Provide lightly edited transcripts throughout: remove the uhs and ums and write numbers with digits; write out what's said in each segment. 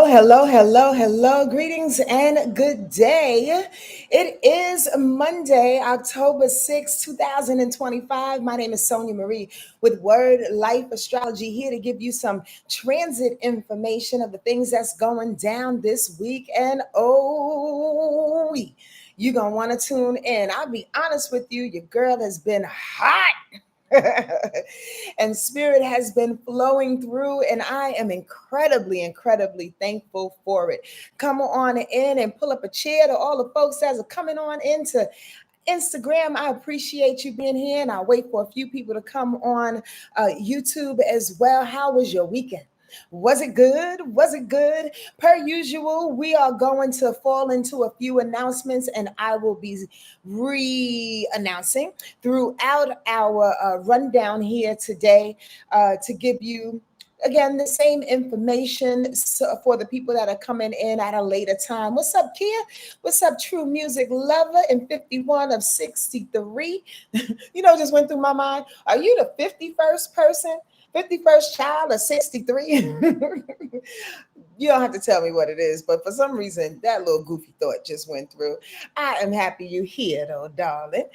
Hello. Greetings and good day. It is Monday, October 6th, 2025. My name is SonjaMarie with Wordlife Astrology, here to give you some transit information of the things that's going down this week. And you're going to want to tune in. I'll be honest with you, your girl has been hot. And spirit has been flowing through, and I am incredibly thankful for it. Come on in and pull up a chair to all the folks that are coming on into Instagram. I appreciate you being here, and I'll wait for a few people to come on YouTube as well. How was your weekend? Was it good? Was it good? Per usual, we are going to fall into a few announcements, and I will be re-announcing throughout our rundown here today to give you again the same information for the people that are coming in at a later time. What's up, Kia? What's up, True Music Lover in 51 of 63? Just went through my mind. Are you the 51st person? 51st child of 63? You don't have to tell me what it is, but for some reason, that little goofy thought just went through. I am happy you're here, though, darling.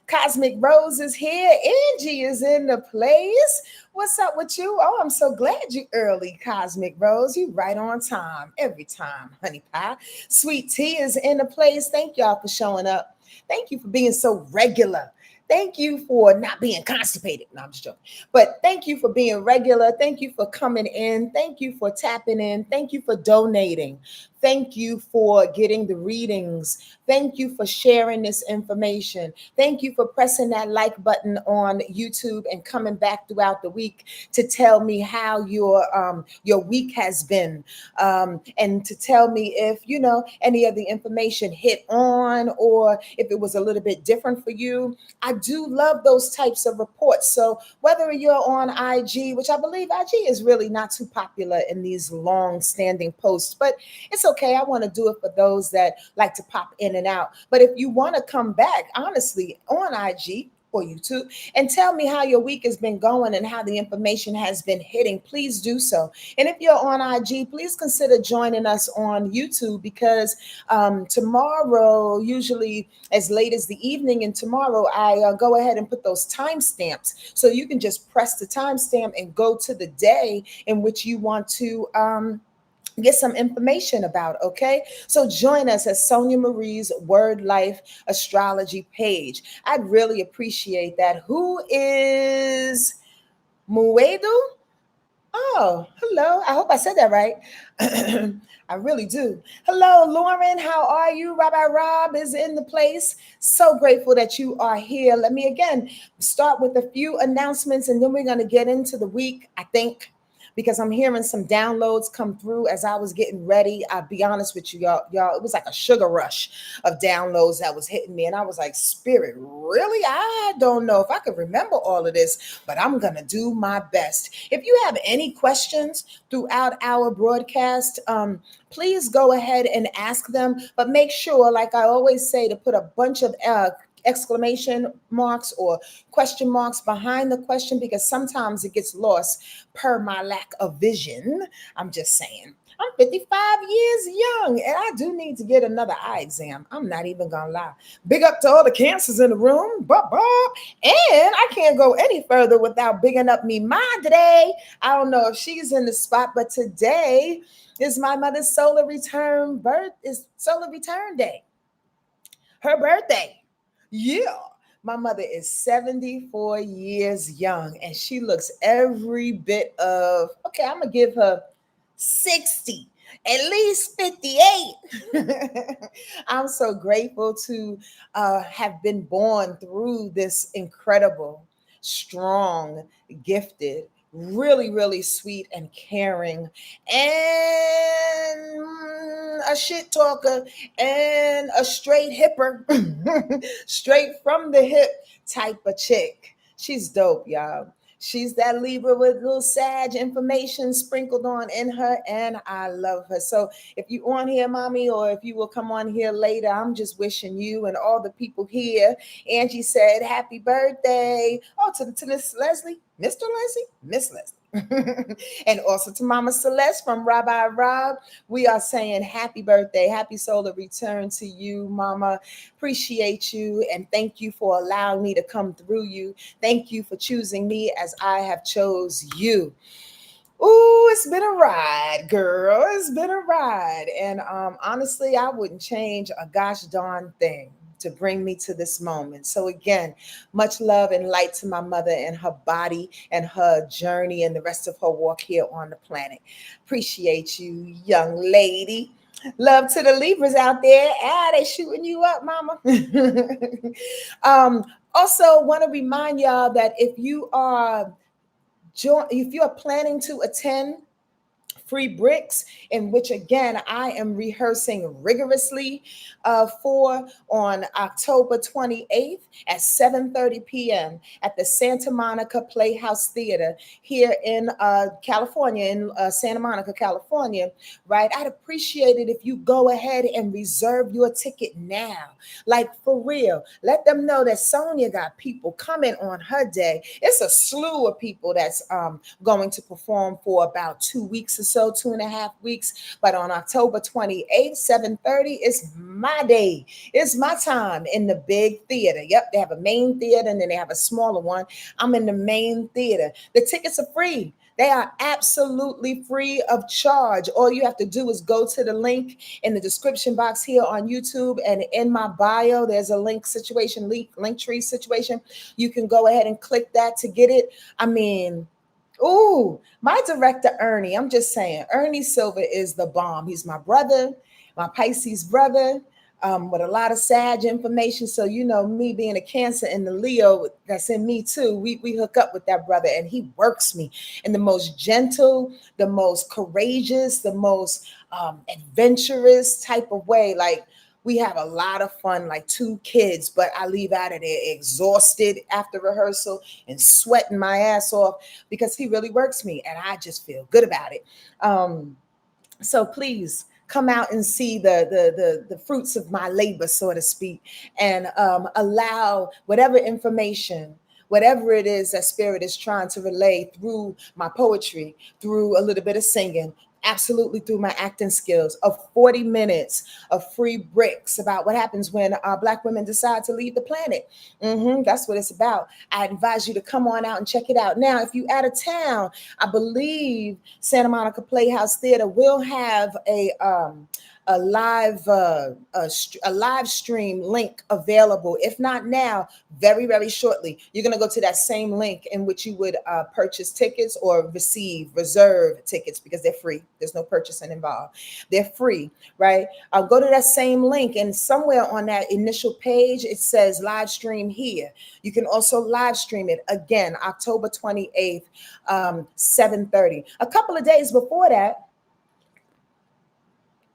Cosmic Rose is here. Angie is in the place. What's up with you? Oh, I'm so glad you early, Cosmic Rose. You right on time, every time, honey pie. Sweet Tea is in the place. Thank y'all for showing up. Thank you for being so regular. Thank you for not being constipated. No, I'm just joking. But thank you for being regular. Thank you for coming in. Thank you for tapping in. Thank you for donating. Thank you for getting the readings. Thank you for sharing this information. Thank you for pressing that like button on YouTube and coming back throughout the week to tell me how your week has been, and to tell me if any of the information hit on or if it was a little bit different for you. I do love those types of reports. So whether you're on IG, which I believe IG is really not too popular in these long-standing posts, but it's okay. I want to do it for those that like to pop in and out. But if you want to come back, honestly, on IG or YouTube and tell me how your week has been going and how the information has been hitting, please do so. And if you're on IG, please consider joining us on YouTube, because tomorrow, usually as late as the evening, and tomorrow I go ahead and put those timestamps, so you can just press the timestamp and go to the day in which you want to get some information about. Okay, so join us at Sonja Marie's Word Life Astrology page. I'd really appreciate that. Who is Muedu? Oh, hello. I hope I said that right. I really do. Hello, Lauren. How are you? Rabbi Rob is in the place. So grateful that you are here. Let me again start with a few announcements, and then we're going to get into the week, I think, because I'm hearing some downloads come through as I was getting ready. I'll be honest with you, y'all, it was like a sugar rush of downloads that was hitting me. And I was like, Spirit, really? I don't know if I could remember all of this, but I'm going to do my best. If you have any questions throughout our broadcast, please go ahead and ask them. But make sure, like I always say, to put a bunch of exclamation marks or question marks behind the question, because sometimes it gets lost per my lack of vision. I'm just saying. I'm 55 years young, and I do need to get another eye exam. I'm not even gonna lie. Big up to all the cancers in the room. And I can't go any further without bigging up me madre. I don't know if she's in the spot, but today is my mother's solar return day. Her birthday. Yeah, my mother is 74 years young, and she looks every bit of, okay, I'm going to give her 60, at least 58. I'm so grateful to have been born through this incredible, strong, gifted, really sweet and caring, and a shit talker, and a straight hipper, straight from the hip type of chick. She's dope, y'all. She's that Libra with little Sag information sprinkled on in her, and I love her. So if you on here, mommy, or if you will come on here later, I'm just wishing you and all the people here. Angie said, happy birthday. Oh, to Miss Leslie, Mr. Leslie, Miss Leslie. And also to Mama Celeste from Rabbi Rob, we are saying happy birthday, happy solar return to you, Mama. Appreciate you and thank you for allowing me to come through you. Thank you for choosing me as I have chose you. Ooh, it's been a ride, girl. It's been a ride. And honestly, I wouldn't change a gosh darn thing to bring me to this moment. So again, much love and light to my mother and her body and her journey and the rest of her walk here on the planet. Appreciate you, young lady. Love to the Libras out there. Ah, they shooting you up, mama. Also, want to remind y'all that if you are planning to attend free bricks, in which again I am rehearsing rigorously for on October 28th at 7:30 p.m. at the Santa Monica Playhouse Theater here in California, in Santa Monica, California. Right, I'd appreciate it if you go ahead and reserve your ticket now. Like for real, let them know that Sonja got people coming on her day. It's a slew of people that's going to perform for about 2 weeks or so, 2.5 weeks. But on October 28th, 7:30, it's my day. It's my time in the big theater. Yep, they have a main theater and then they have a smaller one. I'm in the main theater. The tickets are free. They are absolutely free of charge. All you have to do is go to the link in the description box here on YouTube, and in my bio, there's a link tree situation. You can go ahead and click that to get it. I mean, ooh, my director, Ernie, I'm just saying, Ernie Silver is the bomb. He's my brother, my Pisces brother, with a lot of Sag information. So, you know, me being a Cancer and the Leo that's in me too, we hook up with that brother and he works me in the most gentle, the most courageous, the most adventurous type of way. Like, we have a lot of fun, like two kids, but I leave out of there exhausted after rehearsal and sweating my ass off because he really works me and I just feel good about it. So please come out and see the fruits of my labor, so to speak, and allow whatever information, whatever it is that spirit is trying to relay through my poetry, through a little bit of singing, absolutely through my acting skills, of 40 minutes of free bricks about what happens when Black women decide to leave the planet. That's what it's about. I advise you to come on out and check it out. Now, if you out of town, I believe Santa Monica Playhouse Theater will have a live stream link available. If not now, very, very shortly. You're going to go to that same link in which you would purchase tickets or reserve tickets, because they're free. There's no purchasing involved. They're free, right? I'll go to that same link, and somewhere on that initial page, it says live stream here. You can also live stream it again, October 28th, 7:30. A couple of days before that,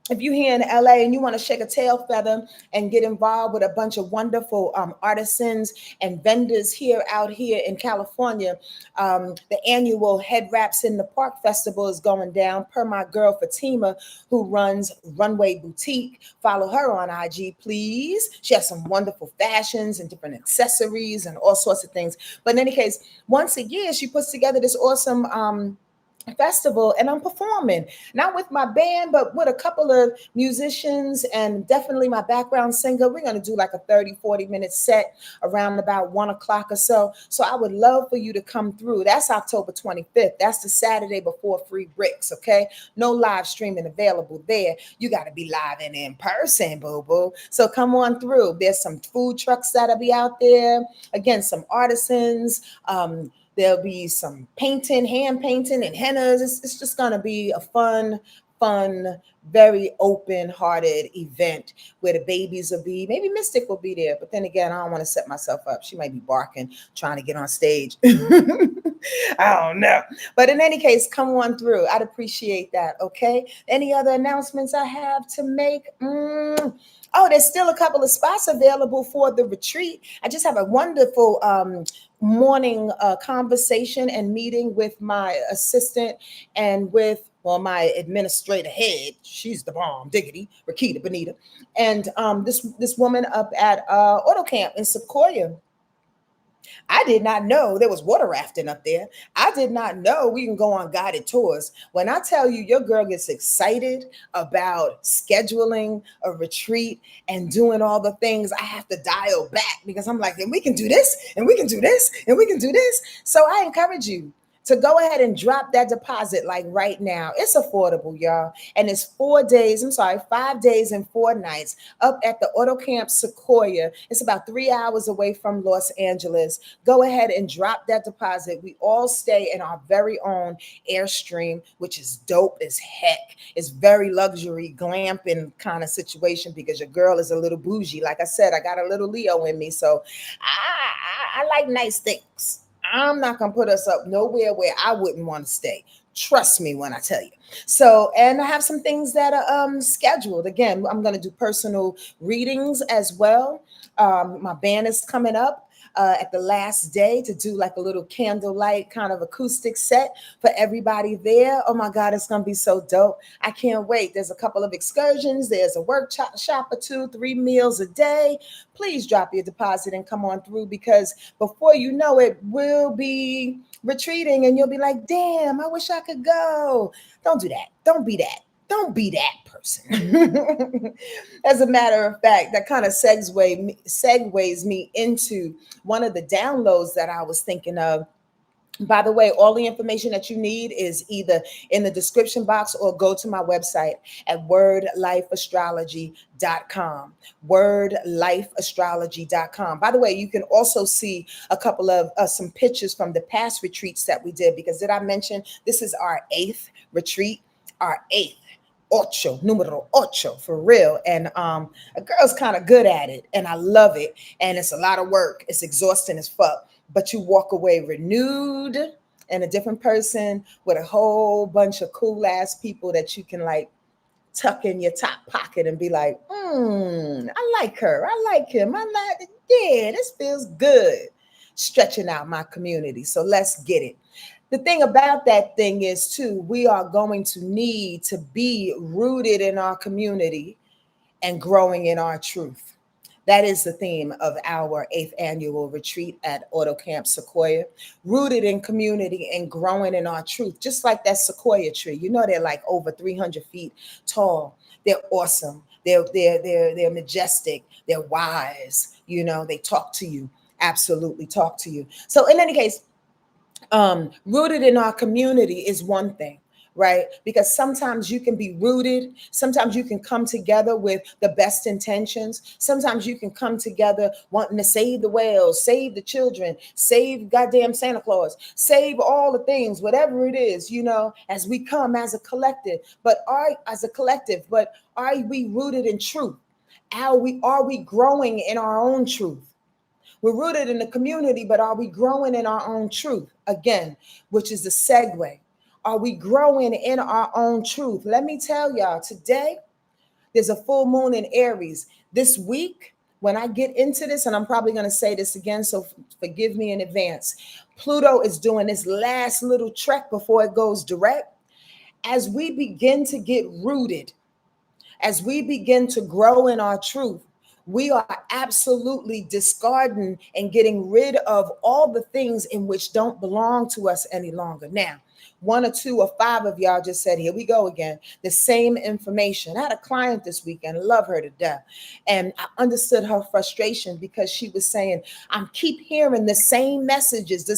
if you're here in LA and you want to shake a tail feather and get involved with a bunch of wonderful artisans and vendors out here in California, the annual Head Wraps in the Park Festival is going down, per my girl Fatima, who runs Runway Boutique. Follow her on IG, please. She has some wonderful fashions and different accessories and all sorts of things. But in any case, once a year, she puts together this awesome festival, and I'm performing, not with my band, but with a couple of musicians and definitely my background singer. We're going to do like a 30-40 minute set around about 1 o'clock or so. So I would love for you to come through. That's October 25th. That's the Saturday before free bricks. Okay. No live streaming available there. You got to be live and in person, boo boo. So come on through. There's some food trucks that'll be out there. Again, some artisans, there'll be some painting, hand painting, and hennas. It's just going to be a fun, very open-hearted event where the babies will be. Maybe Mystic will be there, but then again, I don't want to set myself up. She might be barking, trying to get on stage. I don't know. But in any case, come on through. I'd appreciate that, okay? Any other announcements I have to make? Oh, there's still a couple of spots available for the retreat. I just have a wonderful morning conversation and meeting with my assistant and with, well, my administrator head. She's the bomb, diggity, Rakita Benita. And this woman up at Auto Camp in SEQUOIA. I did not know there was water rafting up there. I did not know we can go on guided tours. When I tell you your girl gets excited about scheduling a retreat and doing all the things, I have to dial back because I'm like, and we can do this, and we can do this, and we can do this. So I encourage you to go ahead and drop that deposit like right now. It's affordable, y'all. And it's 4 days, I'm sorry, 5 days and 4 nights up at the Auto Camp Sequoia. It's about 3 hours away from Los Angeles. Go ahead and drop that deposit. We all stay in our very own Airstream, which is dope as heck. It's very luxury, glamping kind of situation because your girl is a little bougie. Like I said, I got a little Leo in me. So I like nice things. I'm not going to put us up nowhere where I wouldn't want to stay. Trust me when I tell you. So, and I have some things that are scheduled. Again, I'm going to do personal readings as well. My band is coming up at the last day to do like a little candlelight kind of acoustic set for everybody there. Oh my God, it's going to be so dope. I can't wait. There's a couple of excursions. There's a workshop or two, 3 meals a day. Please drop your deposit and come on through because before you know it, we'll be retreating and you'll be like, damn, I wish I could go. Don't do that. Don't be that. Don't be that person. As a matter of fact, that kind of segues me into one of the downloads that I was thinking of. By the way, all the information that you need is either in the description box or go to my website at wordlifeastrology.com. Wordlifeastrology.com. By the way, you can also see a couple of some pictures from the past retreats that we did, because did I mention this is our 8th retreat, our 8th. Ocho, numero ocho, for real. And a girl's kind of good at it, and I love it. And it's a lot of work. It's exhausting as fuck. But you walk away renewed and a different person with a whole bunch of cool ass people that you can like tuck in your top pocket and be like, I like her. I like him. I like, yeah, this feels good. Stretching out my community. So let's get it. The thing about that thing is, too, we are going to need to be rooted in our community and growing in our truth. That is the theme of our 8th annual retreat at Auto Camp Sequoia. Rooted in community and growing in our truth, just like that sequoia tree. You know, they're like over 300 feet tall. They're awesome. They're majestic. They're wise. You know, they talk to you. Absolutely talk to you. So in any case, rooted in our community is one thing, right? Because sometimes you can be rooted. Sometimes you can come together with the best intentions. Sometimes you can come together wanting to save the whales, save the children, save goddamn Santa Claus, save all the things, whatever it is, you know, as we come as a collective. But are we rooted in truth? Are we growing in our own truth? We're rooted in the community, but are we growing in our own truth? Again, which is the segue. Are we growing in our own truth? Let me tell y'all, today, there's a full moon in Aries. This week, when I get into this, and I'm probably going to say this again, so forgive me in advance, Pluto is doing this last little trek before it goes direct. As we begin to get rooted, as we begin to grow in our truth, we are absolutely discarding and getting rid of all the things in which don't belong to us any longer. Now, 1 or 2 or 5 of y'all just said, here we go again, the same information. I had a client this weekend, love her to death. And I understood her frustration because she was saying, I keep hearing the same messages to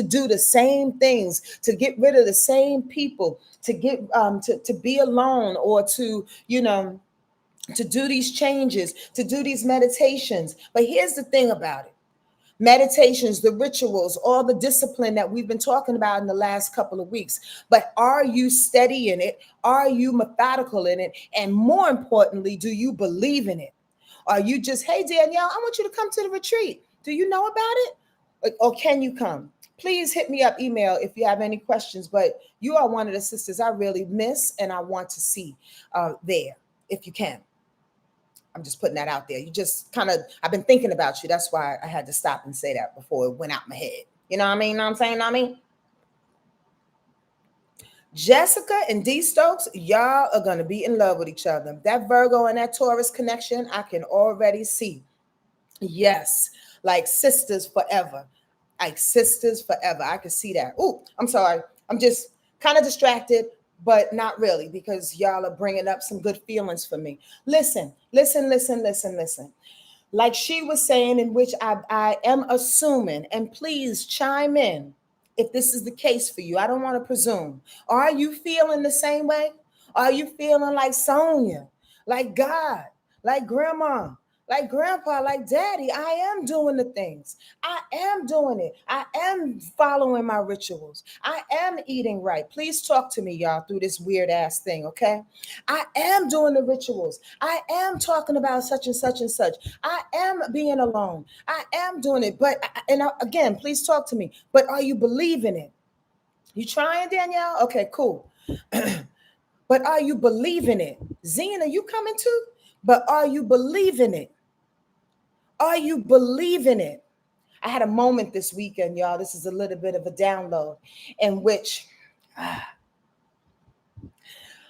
do the same things, to get rid of the same people, to get to be alone, or to, you know, to do these changes, to do these meditations. But here's the thing about it. Meditations, the rituals, all the discipline that we've been talking about in the last couple of weeks. But are you steady in it? Are you methodical in it? And more importantly, do you believe in it? Are you just, hey, Danielle, I want you to come to the retreat. Do you know about it? Or can you come? Please hit me up, email if you have any questions. But you are one of the sisters I really miss and I want to see there, if you can. I'm just putting that out there. You just kind of, I've been thinking about you. That's why I had to stop and say that before it went out my head. You know what I mean? Know what I'm saying? Know what I mean? Jessica and D Stokes, y'all are going to be in love with each other. That Virgo and that Taurus connection, I can already see. Yes. like sisters forever. Like sisters forever. I can see that. Oh, I'm sorry. I'm just kind of distracted, but not really, because y'all are bringing up some good feelings for me. Listen, listen, listen, listen, listen. Like she was saying, in which I am assuming, and please chime in if this is the case for you. I don't want to presume. Are you feeling the same way? Are you feeling like Sonja, like God, like grandma, like grandpa, like daddy? I am doing the things. I am doing it. I am following my rituals. I am eating right. Please talk to me, y'all, through this weird ass thing, okay? I am doing the rituals. I am talking about such and such and such. I am being alone. I am doing it. But, again, please talk to me. But are you believing it? You trying, Danielle? Okay, cool. But are you believing it? Zine, are you coming too? But are you believing it? Are you believing it? I had a moment this weekend, y'all. This is a little bit of a download in which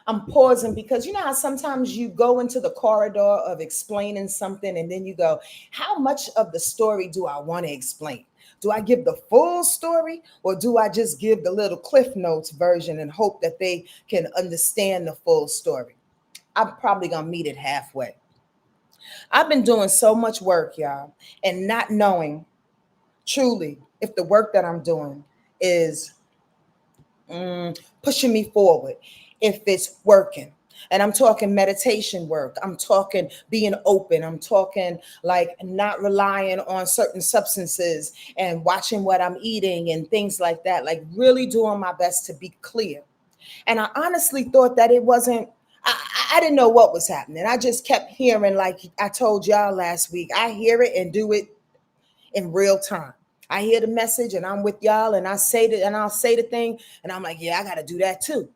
I'm pausing, because you know how sometimes you go into the corridor of explaining something and then you go, how much of the story do I want to explain? Do I give the full story, or do I just give the little Cliff Notes version and hope that they can understand the full story? I'm probably going to meet it halfway. I've been doing so much work, y'all, and not knowing truly if the work that I'm doing is pushing me forward, if it's working. And I'm talking meditation work. I'm talking being open. I'm talking like not relying on certain substances and watching what I'm eating and things like that. Like really doing my best to be clear. And I honestly thought that it wasn't, I didn't know what was happening. I just kept hearing, like I told y'all last week, I hear it and do it in real time. I hear the message and I'm with y'all, and I say it, and I'll say the thing and I'm like, yeah, I got to do that too.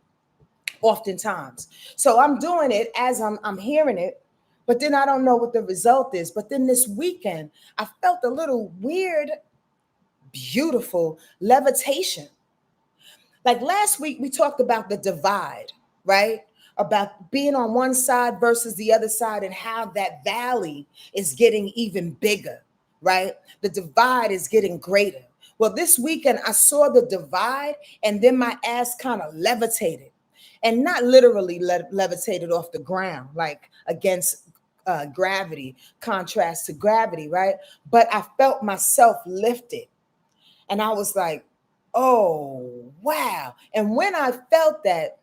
Oftentimes. So I'm doing it as I'm hearing it, but then I don't know what the result is. But then this weekend, I felt a little weird, beautiful levitation. Like last week, we talked about the divide, right? About being on one side versus the other side, and how that valley is getting even bigger, right? The divide is getting greater. Well, this weekend, I saw the divide, and then my ass kind of levitated, and not literally levitated off the ground, like against gravity, contrast to gravity, right? But I felt myself lifted. And I was like, oh, wow. And when I felt that,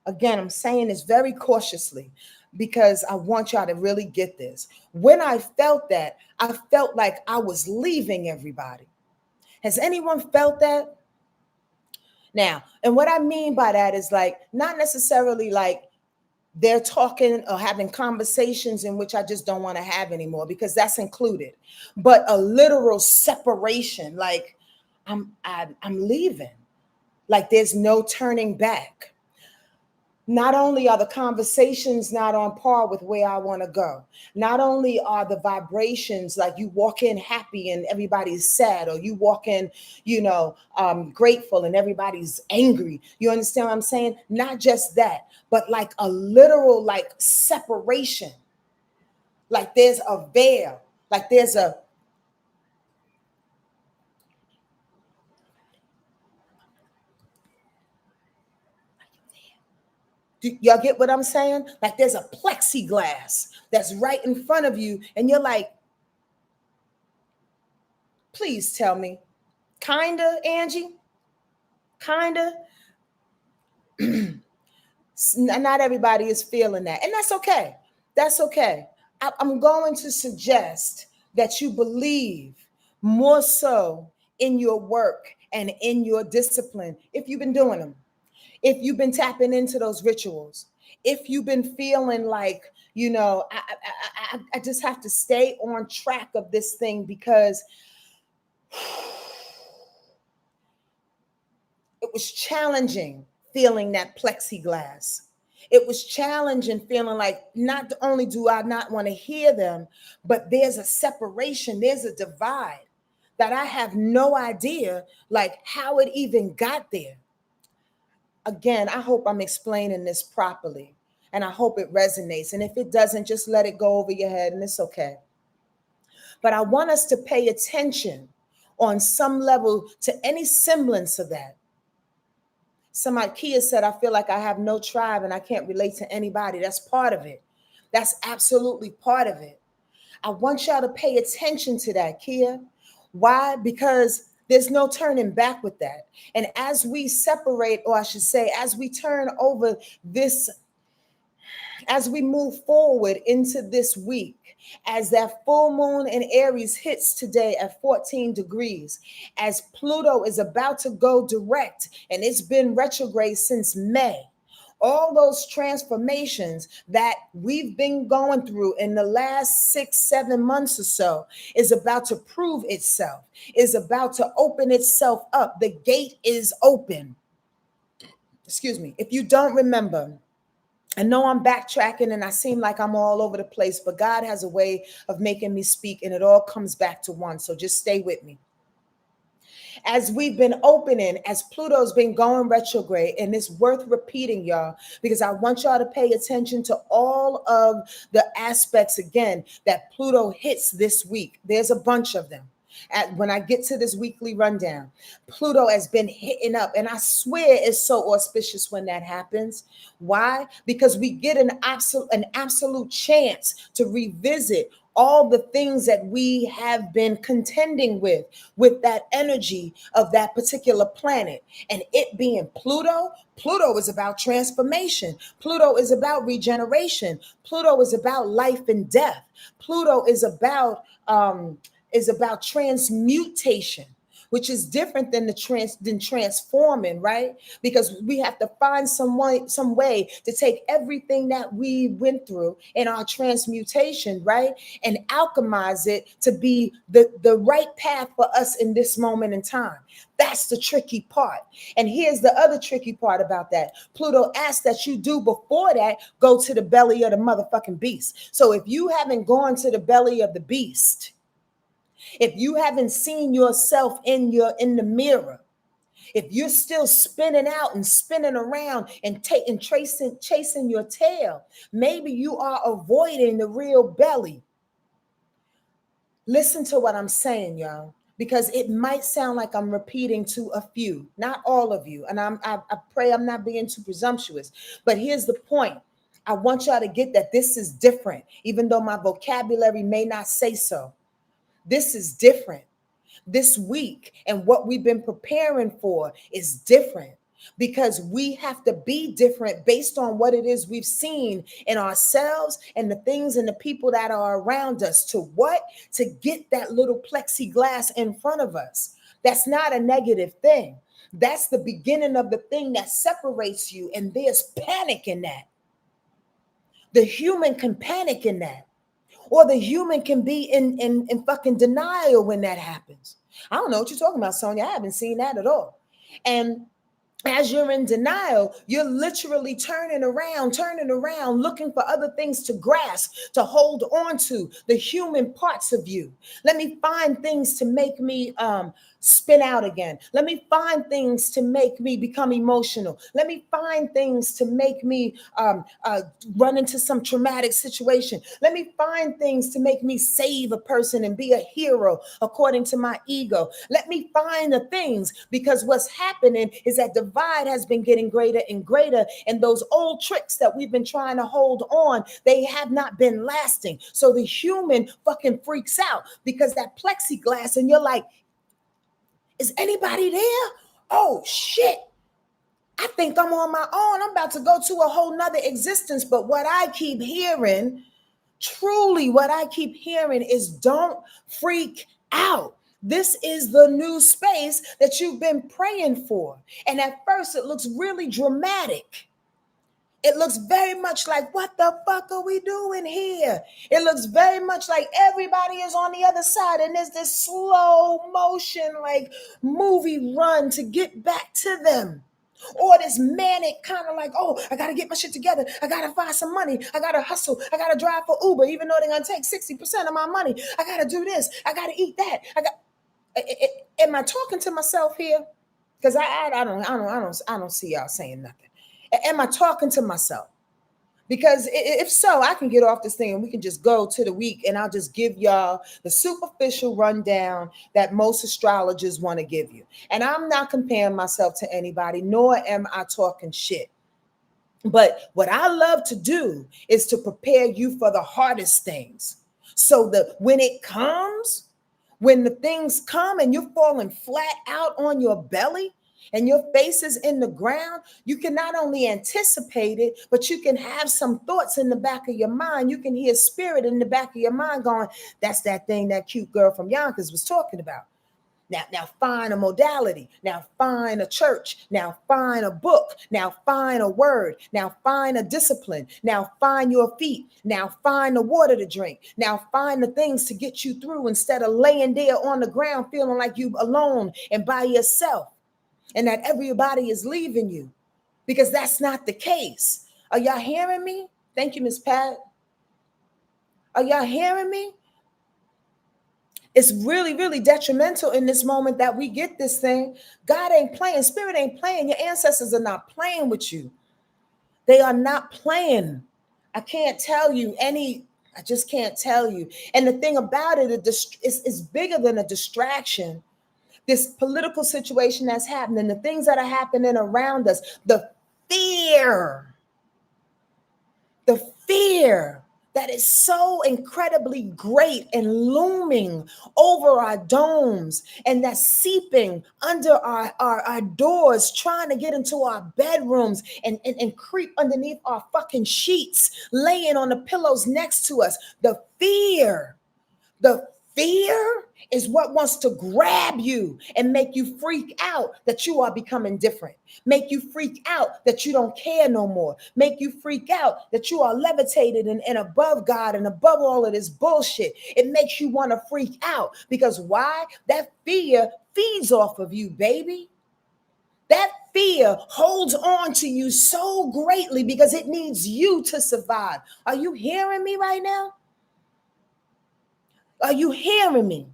again, I'm saying this very cautiously because I want y'all to really get this. When I felt that, I felt like I was leaving everybody. Has anyone felt that? Now, and what I mean by that is like, not necessarily like they're talking or having conversations in which I just don't want to have anymore, because that's included, but a literal separation, like I'm leaving, like there's no turning back. Not only are the conversations not on par with where I want to go, not only are the vibrations like you walk in happy and everybody's sad, or you walk in, grateful and everybody's angry. You understand what I'm saying? Not just that, but like a literal like separation. Like there's a veil, like there's a, do y'all get what I'm saying? Like there's a plexiglass that's right in front of you, and you're like, please tell me. Kinda, Angie? Kinda? Not everybody is feeling that. And that's okay. That's okay. I'm going to suggest that you believe more so in your work and in your discipline if you've been doing them, if you've been tapping into those rituals, if you've been feeling like, I just have to stay on track of this thing, because it was challenging feeling that plexiglass. It was challenging feeling like not only do I not want to hear them, but there's a separation, there's a divide that I have no idea like how it even got there. Again, I hope I'm explaining this properly, and I hope it resonates. And if it doesn't, just let it go over your head and it's okay. But I want us to pay attention on some level to any semblance of that. Somebody, Kia said, I feel like I have no tribe and I can't relate to anybody. That's part of it. That's absolutely part of it. I want y'all to pay attention to that, Kia. Why? Because there's no turning back with that. And as we separate, or I should say, as we turn over this, as we move forward into this week, as that full moon in Aries hits today at 14 degrees, as Pluto is about to go direct, and it's been retrograde since May, all those transformations that we've been going through in the last 6-7 months or so is about to prove itself, is about to open itself up. The gate is open. Excuse me. If you don't remember, I know I'm backtracking and I seem like I'm all over the place, but God has a way of making me speak and it all comes back to one. So just stay with me. As we've been opening, as Pluto's been going retrograde, and it's worth repeating, y'all, because I want y'all to pay attention to all of the aspects again that Pluto hits this week. There's a bunch of them. When I get to this weekly rundown, Pluto has been hitting up, and I swear it's so auspicious when that happens. Why? Because we get an absolute chance to revisit all the things that we have been contending with that energy of that particular planet. And it being Pluto, Pluto is about transformation. Pluto is about regeneration. Pluto is about life and death. Pluto is about transmutation, which is different than transforming, right? Because we have to find some way to take everything that we went through in our transmutation, right, and alchemize it to be the right path for us in this moment in time. That's the tricky part. And here's the other tricky part about that. Pluto asks that you do before that, go to the belly of the motherfucking beast. So if you haven't gone to the belly of the beast, if you haven't seen yourself in the mirror, if you're still spinning out and spinning around and chasing your tail, maybe you are avoiding the real belly. Listen to what I'm saying, y'all, because it might sound like I'm repeating to a few, not all of you. And I pray I'm not being too presumptuous. But here's the point. I want y'all to get that this is different, even though my vocabulary may not say so. This is different. This week and what we've been preparing for is different because we have to be different based on what it is we've seen in ourselves and the things and the people that are around us. To what? To get that little plexiglass in front of us. That's not a negative thing. That's the beginning of the thing that separates you. And there's panic in that. The human can panic in that. Or the human can be in fucking denial when that happens. I don't know what you're talking about, Sonja. I haven't seen that at all. And as you're in denial, you're literally turning around, looking for other things to grasp, to hold on to, the human parts of you. Let me find things to make me spin out again. Let me find things to make me become emotional. Let me find things to make me run into some traumatic situation. Let me find things to make me save a person and be a hero according to my ego. Let me find the things, because what's happening is that divide has been getting greater and greater, and those old tricks that we've been trying to hold on, they have not been lasting. So the human fucking freaks out because that plexiglass, and you're like, is anybody there? Oh shit. I think I'm on my own. I'm about to go to a whole nother existence. But what I keep hearing, truly what I keep hearing is don't freak out. This is the new space that you've been praying for. And at first it looks really dramatic. It looks very much like, what the fuck are we doing here? It looks very much like everybody is on the other side, and there's this slow motion, like movie run to get back to them. Or this manic kind of like, oh, I got to get my shit together. I got to find some money. I got to hustle. I got to drive for Uber, even though they're going to take 60% of my money. I got to do this. I got to eat that. Am I talking to myself here? Because I don't see y'all saying nothing. Am I talking to myself? Because if so, I can get off this thing and we can just go to the week, and I'll just give y'all the superficial rundown that most astrologers want to give you. And I'm not comparing myself to anybody, nor am I talking shit. But what I love to do is to prepare you for the hardest things. So that when it comes, when the things come and you're falling flat out on your belly and your face is in the ground, you can not only anticipate it, but you can have some thoughts in the back of your mind. You can hear spirit in the back of your mind going, that's that thing that cute girl from Yonkers was talking about. Now find a modality. Now find a church. Now find a book. Now find a word. Now find a discipline. Now find your feet. Now find the water to drink. Now find the things to get you through instead of laying there on the ground feeling like you alone and by yourself and that everybody is leaving you, because that's not the case. Are y'all hearing me? Thank you, Miss Pat. Are y'all hearing me? It's really, really detrimental in this moment that we get this thing. God ain't playing. Spirit ain't playing. Your ancestors are not playing with you. They are not playing. I can't tell you any. I just can't tell you. And the thing about it is bigger than a distraction. This political situation that's happening, the things that are happening around us, the fear that is so incredibly great and looming over our domes, and that's seeping under our doors, trying to get into our bedrooms and creep underneath our fucking sheets, laying on the pillows next to us. The fear is what wants to grab you and make you freak out that you are becoming different, make you freak out that you don't care no more, make you freak out that you are levitated and above God and above all of this bullshit. It makes you want to freak out because why? That fear feeds off of you, baby. That fear holds on to you so greatly because it needs you to survive. Are you hearing me right now? Are you hearing me?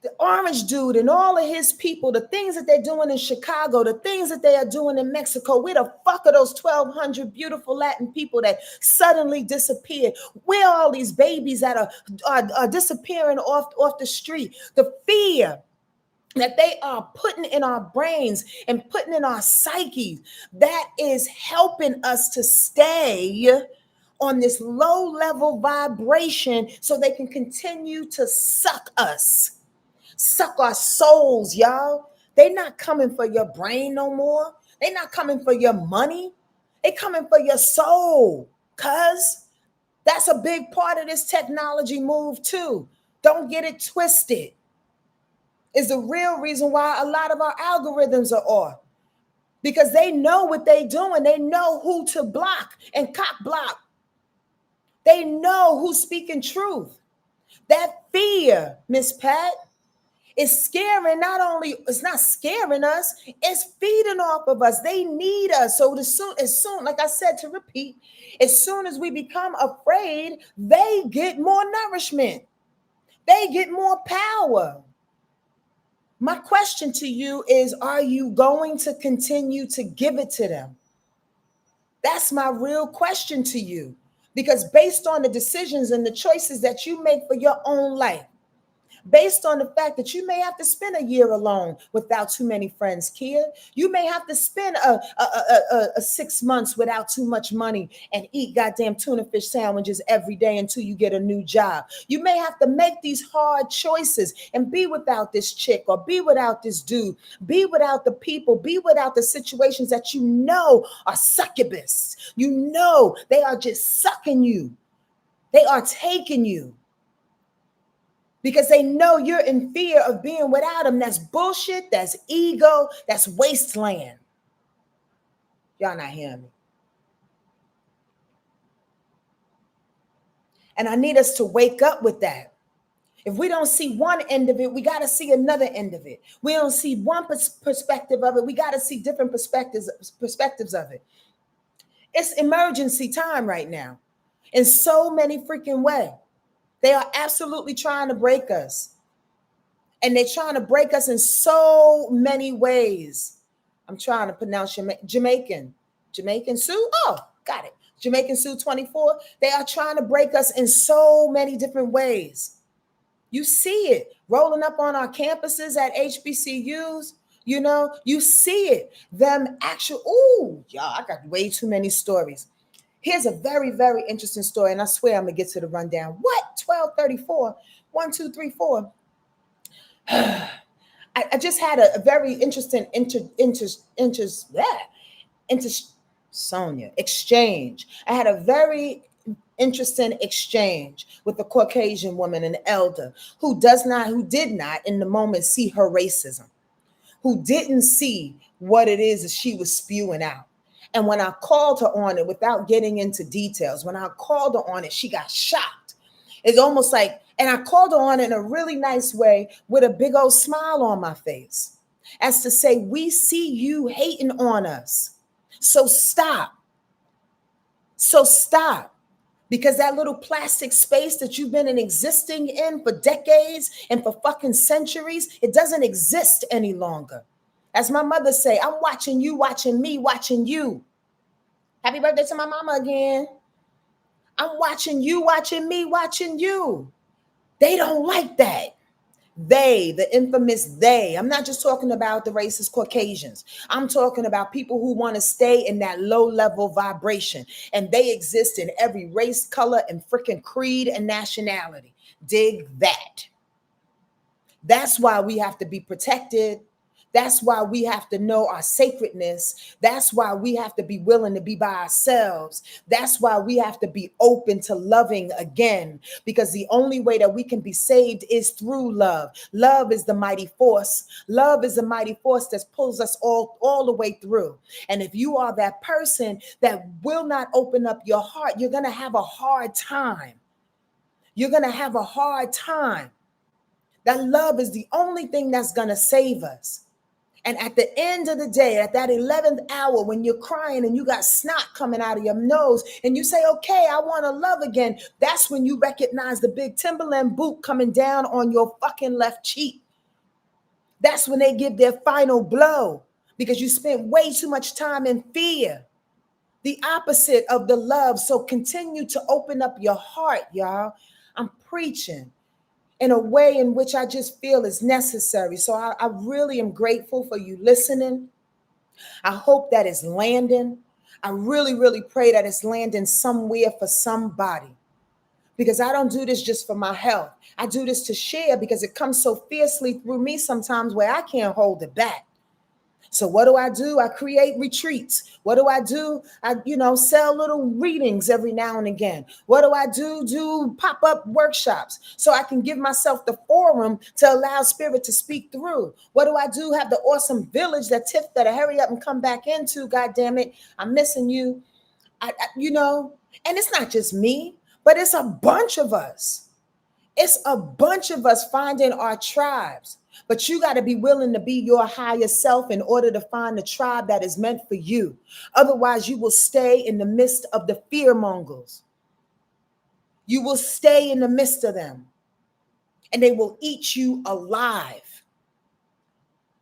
The orange dude and all of his people, the things that they're doing in Chicago, the things that they are doing in Mexico, where the fuck are those 1,200 beautiful Latin people that suddenly disappeared? Where are all these babies that are disappearing off the street? The fear that they are putting in our brains and putting in our psyches, that is helping us to stay on this low level vibration so they can continue to suck us. Suck our souls, y'all. They not coming for your brain no more. They not coming for your money. They coming for your soul, cuz that's a big part of this technology move too. Don't get it twisted. Is the real reason why a lot of our algorithms are off, because they know what they doing. They know who to block and cock block. They know who's speaking truth. That fear, Miss Pat, is scaring. Not only, it's not scaring us, it's feeding off of us. They need us. So as soon, like I said, to repeat, as soon as we become afraid, they get more nourishment. They get more power. My question to you is, are you going to continue to give it to them? That's my real question to you. Because based on the decisions and the choices that you make for your own life, based on the fact that you may have to spend a year alone without too many friends, Kia. You may have to spend a 6 months without too much money and eat goddamn tuna fish sandwiches every day until you get a new job. You may have to make these hard choices and be without this chick or be without this dude, be without the people, be without the situations that you know are succubus. You know they are just sucking you. They are taking you. Because they know you're in fear of being without them. That's bullshit. That's ego. That's wasteland. Y'all not hearing me. And I need us to wake up with that. If we don't see one end of it, we got to see another end of it. We don't see one perspective of it. We got to see different perspectives of it. It's emergency time right now in so many freaking ways. They are absolutely trying to break us. And they're trying to break us in so many ways. I'm trying to pronounce Jamaican. Jamaican Sue? Oh, got it. Jamaican Sue 24, they are trying to break us in so many different ways. You see it rolling up on our campuses at HBCUs. You know, you see it. Them actual, ooh, y'all, I got way too many stories. Here's a very, very interesting story, and I swear I'm gonna get to the rundown. What? 1234, 1, 2, 3, 4. I just had a very interesting Sonja exchange. I had a very interesting exchange with a Caucasian woman, an elder, who did not in the moment see her racism, who didn't see what it is that she was spewing out. And when I called her on it, without getting into details, when I called her on it, she got shocked. It's almost like, and I called her on it in a really nice way with a big old smile on my face, as to say, we see you hating on us. So stop. So stop. Because that little plastic space that you've been existing in for decades and for fucking centuries, it doesn't exist any longer. As my mother say, I'm watching you, watching me, watching you. Happy birthday to my mama again. I'm watching you, watching me, watching you. They don't like that. They, the infamous they. I'm not just talking about the racist Caucasians. I'm talking about people who want to stay in that low level vibration. And they exist in every race, color, and freaking creed and nationality. Dig that. That's why we have to be protected. That's why we have to know our sacredness. That's why we have to be willing to be by ourselves. That's why we have to be open to loving again, because the only way that we can be saved is through love. Love is the mighty force. Love is the mighty force that pulls us all the way through. And if you are that person that will not open up your heart, you're going to have a hard time. You're going to have a hard time. That love is the only thing that's going to save us. And at the end of the day, at that 11th hour, when you're crying and you got snot coming out of your nose and you say, okay, I want to love again, that's when you recognize the big Timberland boot coming down on your fucking left cheek. That's when they give their final blow, because you spent way too much time in fear. The opposite of the love. So continue to open up your heart, y'all. I'm preaching in a way in which I just feel is necessary. So I really am grateful for you listening. I hope that it's landing. I really, really pray that it's landing somewhere for somebody, because I don't do this just for my health. I do this to share, because it comes so fiercely through me sometimes where I can't hold it back. So what do? I create retreats. What do? I sell little readings every now and again. What do? Do pop-up workshops so I can give myself the forum to allow spirit to speak through. What do? Have the awesome village that Tiff better hurry up and come back into. God damn it, I'm missing you. And it's not just me, but it's a bunch of us. It's a bunch of us finding our tribes. But you got to be willing to be your higher self in order to find the tribe that is meant for you. Otherwise, you will stay in the midst of the fear mongers. You will stay in the midst of them, and they will eat you alive.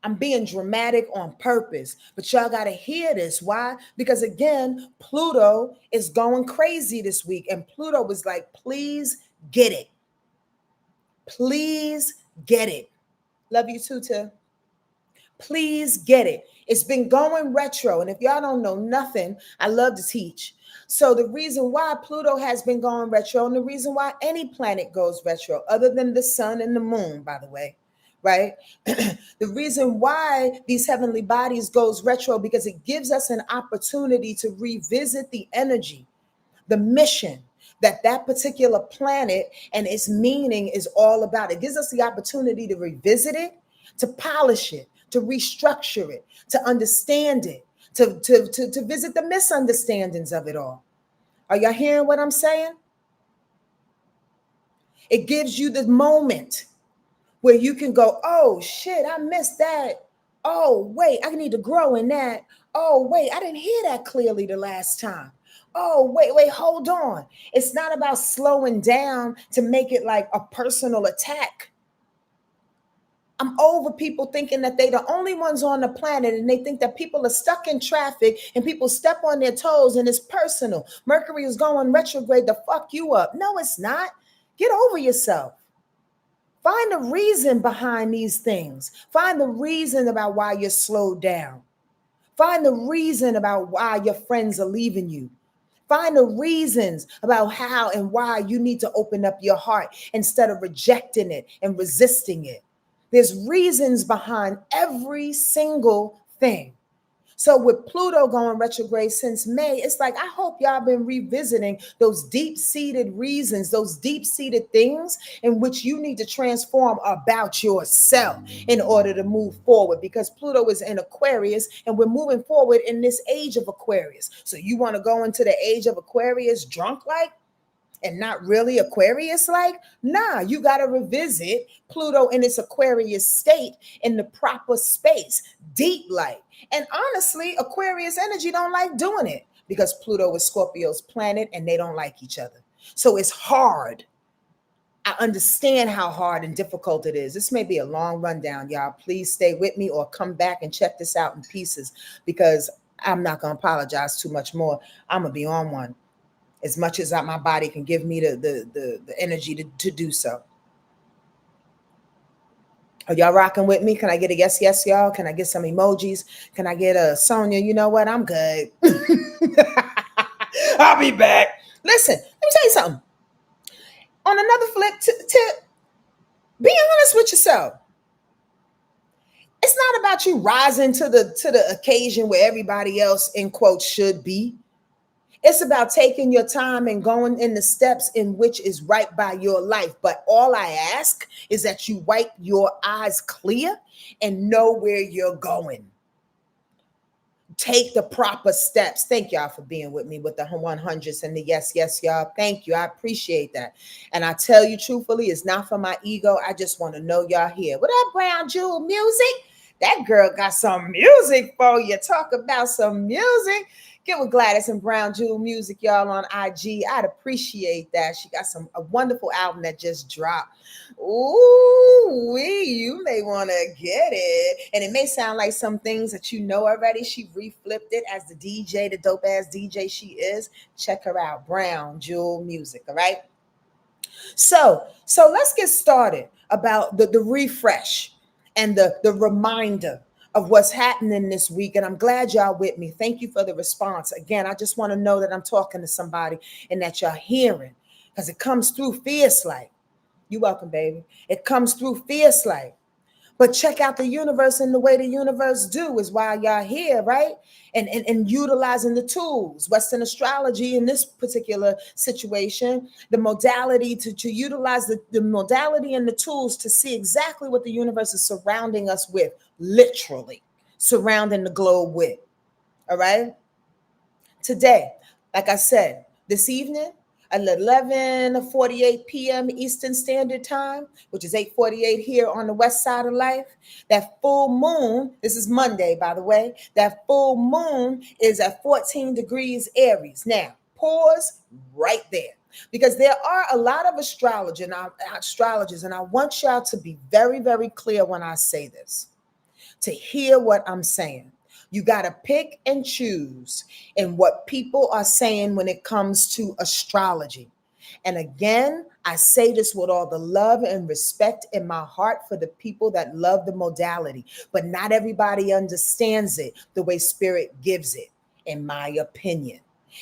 I'm being dramatic on purpose, but y'all got to hear this. Why? Because again, Pluto is going crazy this week, and Pluto was like, please get it. Please get it. Love you too, Tiff. Please get it. It's been going retro. And if y'all don't know nothing, I love to teach. So the reason why Pluto has been going retro, and the reason why any planet goes retro, other than the sun and the moon, by the way, right? The reason why these heavenly bodies goes retro, because it gives us an opportunity to revisit the energy, the mission that particular planet and its meaning is all about. It gives us the opportunity to revisit it, to polish it, to restructure it, to understand it, to visit the misunderstandings of it all. Are y'all hearing what I'm saying? It gives you the moment where you can go, oh shit, I missed that. Oh, wait, I need to grow in that. Oh, wait, I didn't hear that clearly the last time. Oh, wait, hold on. It's not about slowing down to make it like a personal attack. I'm over people thinking that they the only ones on the planet, and they think that people are stuck in traffic and people step on their toes and it's personal. Mercury is going retrograde to fuck you up. No, it's not. Get over yourself. Find the reason behind these things. Find the reason about why you're slowed down. Find the reason about why your friends are leaving you. Find the reasons about how and why you need to open up your heart instead of rejecting it and resisting it. There's reasons behind every single thing. So with Pluto going retrograde since May, it's like, I hope y'all been revisiting those deep-seated reasons, those deep-seated things in which you need to transform about yourself in order to move forward, because Pluto is in Aquarius and we're moving forward in this age of Aquarius. So you want to go into the age of Aquarius drunk like? And not really Aquarius like? Nah, you got to revisit Pluto in its Aquarius state in the proper space, deep like. And honestly, Aquarius energy don't like doing it because Pluto is Scorpio's planet and they don't like each other. So it's hard. I understand how hard and difficult it is. This may be a long rundown, y'all. Please stay with me or come back and check this out in pieces, because I'm not going to apologize too much more. I'm going to be on one as much as my body can give me the energy to do so. Are y'all rocking with me? Can I get a yes, yes, y'all? Can I get some emojis? Can I get a Sonja? You know what? I'm good. I'll be back. Listen, let me tell you something. On another flip tip, be honest with yourself. It's not about you rising to the occasion where everybody else, in quotes, should be. It's about taking your time and going in the steps in which is right by your life. But all I ask is that you wipe your eyes clear and know where you're going. Take the proper steps. Thank y'all for being with me with the 100s and the yes, yes, y'all. Thank you. I appreciate that. And I tell you truthfully, it's not for my ego. I just want to know y'all here. What up, Brown Jewel Music? That girl got some music for you. Talk about some music. Get with Gladys and Brown Jewel Music, y'all, on IG. I'd appreciate that. She got a wonderful album that just dropped. Ooh, you may want to get it. And it may sound like some things that you know already. She reflipped it as the DJ, the dope ass DJ she is. Check her out, Brown Jewel Music, all right? So let's get started about the refresh and the reminder of what's happening this week. And I'm glad y'all with me. Thank you for the response. Again, I just want to know that I'm talking to somebody and that y'all hearing, because it comes through fierce like. You're welcome, baby. It comes through fierce like. But check out the universe, and the way the universe do is why y'all here, right? And utilizing the tools, Western astrology in this particular situation, the modality to utilize the modality and the tools to see exactly what the universe is surrounding us with, literally surrounding the globe with. All right. Today, like I said, this evening, at 11:48 p.m. Eastern Standard Time, which is 8:48 here on the west side of life. That full moon, this is Monday, by the way, that full moon is at 14 degrees Aries. Now, pause right there, because there are a lot of astrologers, and I want y'all to be very, very clear when I say this, to hear what I'm saying. You got to pick and choose in what people are saying when it comes to astrology. And again, I say this with all the love and respect in my heart for the people that love the modality, but not everybody understands it the way Spirit gives it, in my opinion.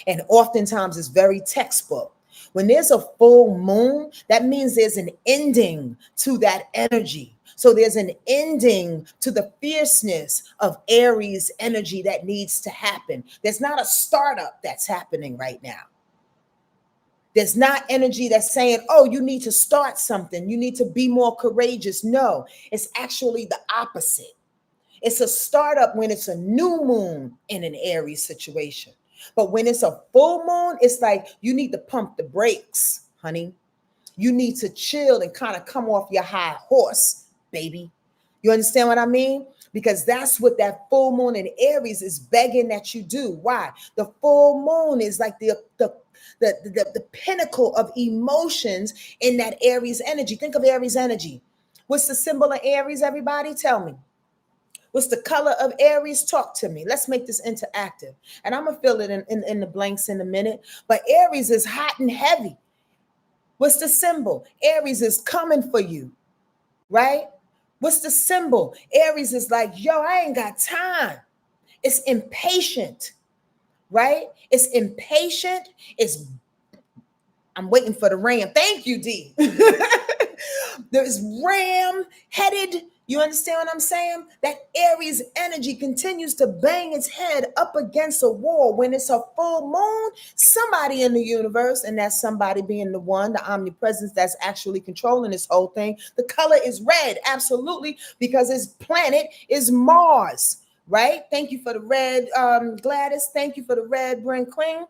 And oftentimes it's very textbook. When there's a full moon, that means there's an ending to that energy. So there's an ending to the fierceness of Aries energy that needs to happen. There's not a startup that's happening right now. There's not energy that's saying, oh, you need to start something. You need to be more courageous. No, it's actually the opposite. It's a startup when it's a new moon in an Aries situation. But when it's a full moon, it's like you need to pump the brakes, honey. You need to chill and kind of come off your high horse, baby. You understand what I mean? Because that's what that full moon in Aries is begging that you do. Why? The full moon is like the pinnacle of emotions in that Aries energy. Think of Aries energy. What's the symbol of Aries, everybody? Tell me. What's the color of Aries? Talk to me. Let's make this interactive. And I'm going to fill it in the blanks in a minute. But Aries is hot and heavy. What's the symbol? Aries is coming for you, right? What's the symbol? Aries is like, yo, I ain't got time. It's impatient, right? It's impatient. I'm waiting for the ram. Thank you, D. There's ram headed. You understand what I'm saying? That Aries energy continues to bang its head up against a wall. When it's a full moon, somebody in the universe, and that's somebody being the one, the omnipresence that's actually controlling this whole thing. The color is red, absolutely, because its planet is Mars, right? Thank you for the red, Gladys. Thank you for the red, Brent Queen.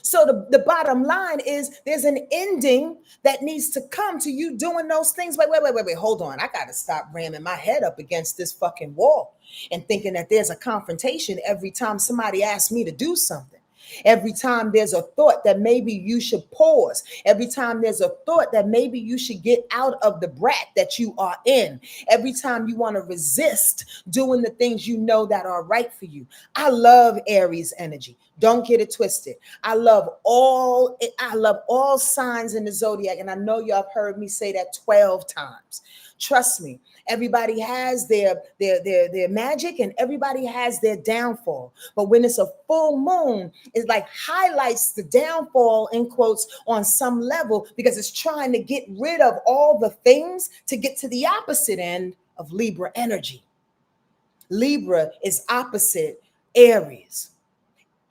So the bottom line is there's an ending that needs to come to you doing those things. Wait. Hold on. I got to stop ramming my head up against this fucking wall and thinking that there's a confrontation every time somebody asks me to do something. Every time there's a thought that maybe you should pause. Every time there's a thought that maybe you should get out of the brat that you are in. Every time you want to resist doing the things you know that are right for you. I love Aries energy. Don't get it twisted. I love all signs in the zodiac. And I know y'all have heard me say that 12 times. Trust me. Everybody has their magic and everybody has their downfall. But when it's a full moon, it like highlights the downfall in quotes on some level because it's trying to get rid of all the things to get to the opposite end of Libra energy. Libra is opposite Aries.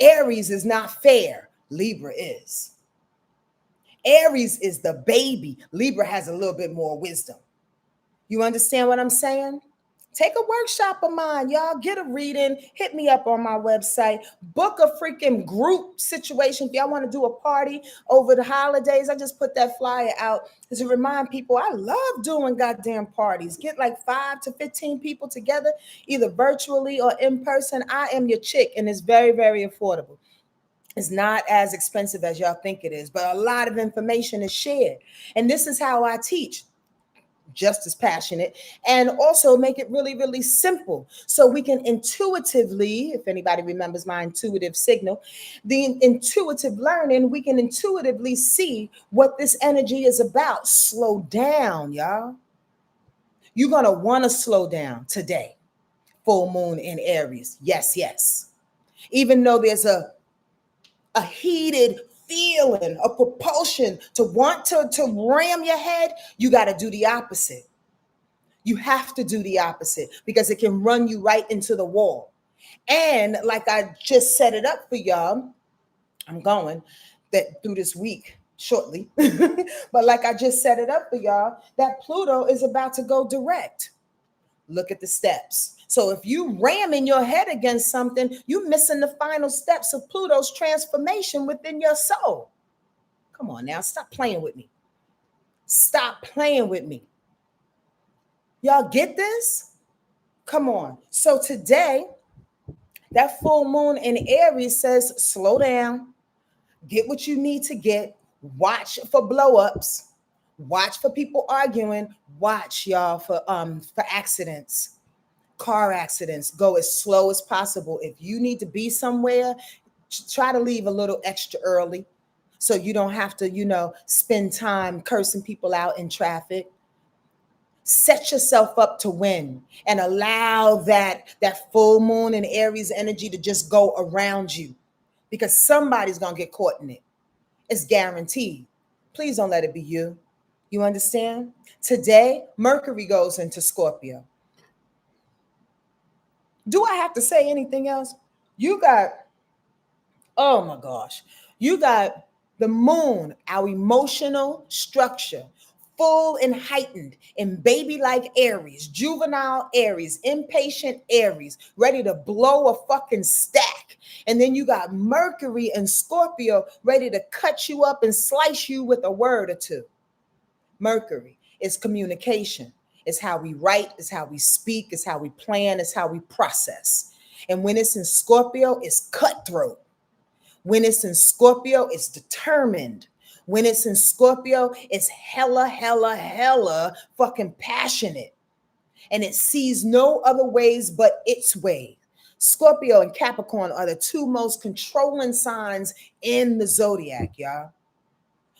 Aries is not fair. Libra is. Aries is the baby. Libra has a little bit more wisdom. You understand what I'm saying? Take a workshop of mine, y'all. Get a reading. Hit me up on my website. Book a freaking group situation. If y'all want to do a party over the holidays, I just put that flyer out to remind people I love doing goddamn parties. Get like 5 to 15 people together, either virtually or in person. I am your chick, and it's very, very affordable. It's not as expensive as y'all think it is, but a lot of information is shared. And this is how I teach. Just as passionate, and also make it really, really simple so we can intuitively, if anybody remembers my intuitive signal, the intuitive learning, we can intuitively see what this energy is about. Slow down, y'all. You're going to want to slow down today. Full moon in Aries. Yes. Even though there's a heated feeling, a propulsion to want to ram your head, you got to do the opposite. You have to do the opposite because it can run you right into the wall. And like I just set it up for y'all, I'm going that through this week shortly, but like I just set it up for y'all, that Pluto is about to go direct. Look at the steps. So if you ramming your head against something, you're missing the final steps of Pluto's transformation within your soul. Come on now, stop playing with me. Stop playing with me. Y'all get this? Come on. So today, that full moon in Aries says, slow down, get what you need to get, watch for blow-ups, watch for people arguing, watch y'all for accidents. Car accidents, go as slow as possible. If you need to be somewhere, try to leave a little extra early so you don't have to, spend time cursing people out in traffic. Set yourself up to win and allow that full moon and Aries energy to just go around you because somebody's going to get caught in it. It's guaranteed. Please don't let it be you. You understand? Today, Mercury goes into Scorpio. Do I have to say anything else? Oh my gosh, you got the moon, our emotional structure, full and heightened in baby-like Aries, juvenile Aries, impatient Aries, ready to blow a fucking stack. And then you got Mercury and Scorpio ready to cut you up and slice you with a word or two. Mercury is communication. It's how we write, it's how we speak, it's how we plan, it's how we process. And when it's in Scorpio, it's cutthroat. When it's in Scorpio, it's determined. When it's in Scorpio, it's hella fucking passionate. And it sees no other ways but its way. Scorpio and Capricorn are the two most controlling signs in the zodiac, y'all.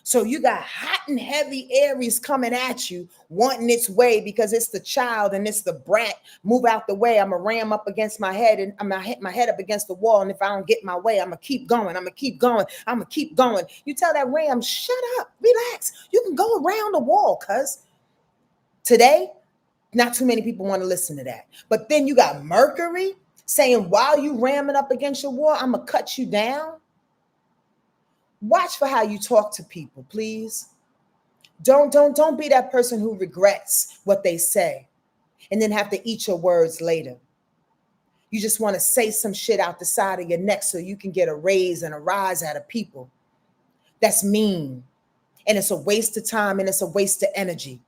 So you got hot and heavy Aries coming at you, wanting its way because it's the child and it's the brat. Move out the way. I'm going to ram up against my head and I'm going to hit my head up against the wall. And if I don't get my way, I'm going to keep going. I'm going to keep going. I'm going to keep going. You tell that ram, shut up, relax. You can go around the wall, cuz. Today, not too many people want to listen to that. But then you got Mercury saying, while you ramming up against your wall, I'm going to cut you down. Watch for how you talk to people, please. Don't be that person who regrets what they say and then have to eat your words later. You just want to say some shit out the side of your neck so you can get a raise and a rise out of people. That's mean. And it's a waste of time and it's a waste of energy.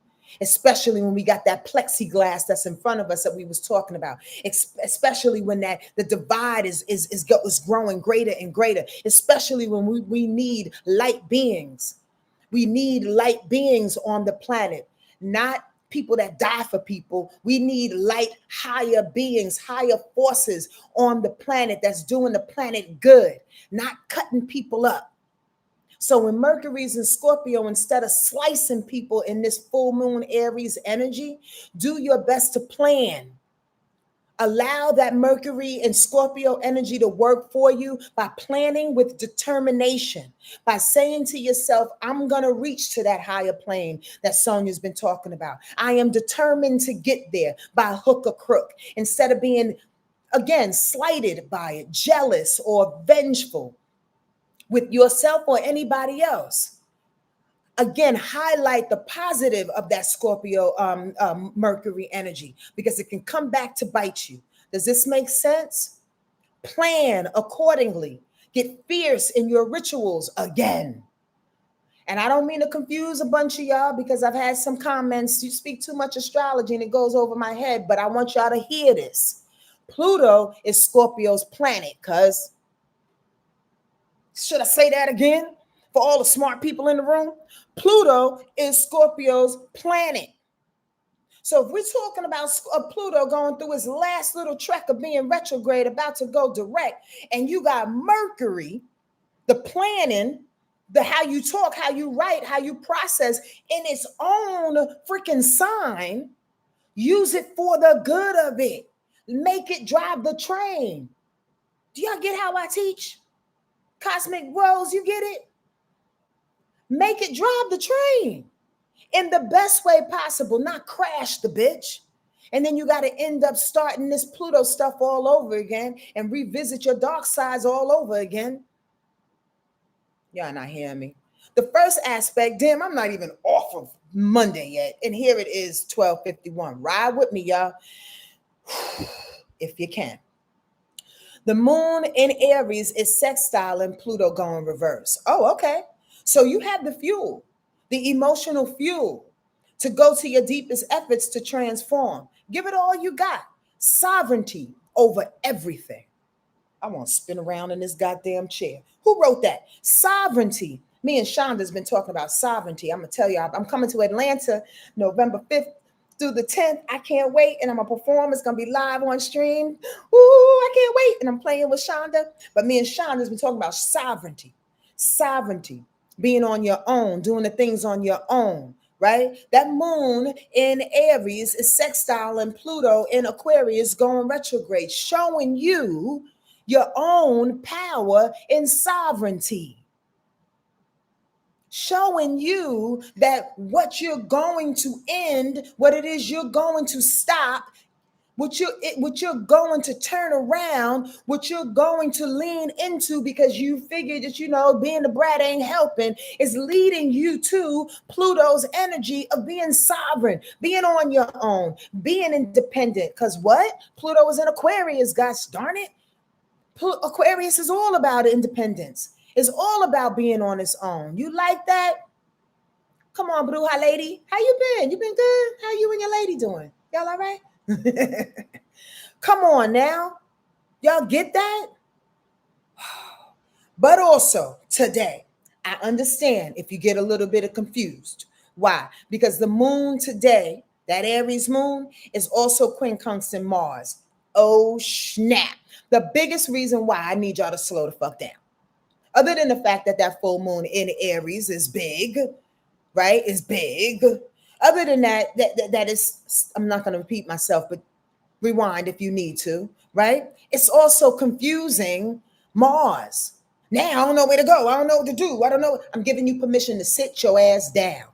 Especially when we got that plexiglass that's in front of us that we was talking about. Especially when the divide is growing greater and greater. Especially when we need light beings. We need light beings on the planet, not people that die for people. We need light, higher beings, higher forces on the planet that's doing the planet good, not cutting people up. So when Mercury's in Scorpio, instead of slicing people in this full moon Aries energy, do your best to plan. Allow that Mercury and Scorpio energy to work for you by planning with determination, by saying to yourself, I'm going to reach to that higher plane that Sonja's been talking about. I am determined to get there by hook or crook, instead of being, again, slighted by it, jealous or vengeful with yourself or anybody else. Again, highlight the positive of that Scorpio Mercury energy, because it can come back to bite you. Does this make sense? Plan accordingly. Get fierce in your rituals again. And I don't mean to confuse a bunch of y'all, because I've had some comments, you speak too much astrology and it goes over my head, but I want y'all to hear this. Pluto is Scorpio's planet, cuz. Should I say that again for all the smart people in the room? Pluto is Scorpio's planet. So if we're talking about Pluto going through his last little trek of being retrograde, about to go direct, and you got Mercury, the planning, the how you talk, how you write, how you process in its own freaking sign, use it for the good of it. Make it drive the train. Do y'all get how I teach? Cosmic Rose, you get it? Make it drive the train in the best way possible, not crash the bitch. And then you got to end up starting this Pluto stuff all over again and revisit your dark sides all over again. Y'all not hearing me? The first aspect, damn, I'm not even off of Monday yet. And here it is, 12:51. Ride with me, y'all, if you can. The moon in Aries is sextile and Pluto going reverse. Oh, okay. So you have the fuel, the emotional fuel to go to your deepest efforts to transform. Give it all you got. Sovereignty over everything. I want to spin around in this goddamn chair. Who wrote that? Sovereignty. Me and Shonda's been talking about sovereignty. I'm going to tell you, I'm coming to Atlanta November 5th through the 10th. I can't wait. And I'm going to perform. It's going to be live on stream. Ooh, I can't wait. And I'm playing with Shonda. But me and Shonda's been talking about sovereignty. Sovereignty. Being on your own. Doing the things on your own. Right? That moon in Aries is sextile and Pluto in Aquarius going retrograde. Showing you your own power and sovereignty. Showing you that what you're going to end, what it is you're going to stop, what you're going to turn around, what you're going to lean into, because you figured that, being the brat ain't helping, is leading you to Pluto's energy of being sovereign, being on your own, being independent. Because what? Pluto is in Aquarius, gosh darn it. Aquarius is all about independence. It's all about being on its own. You like that? Come on, Bruja lady. How you been? You been good? How you and your lady doing? Y'all all right? Come on now. Y'all get that? But also today, I understand if you get a little bit of confused. Why? Because the moon today, that Aries moon, is also quincunx Mars. Oh, snap. The biggest reason why I need y'all to slow the fuck down, other than the fact that that full moon in Aries is big, right? Is big. Other than that, that is, I'm not going to repeat myself, but rewind if you need to, right? It's also confusing Mars. Now I don't know where to go. I don't know what to do. I don't know. I'm giving you permission to sit your ass down.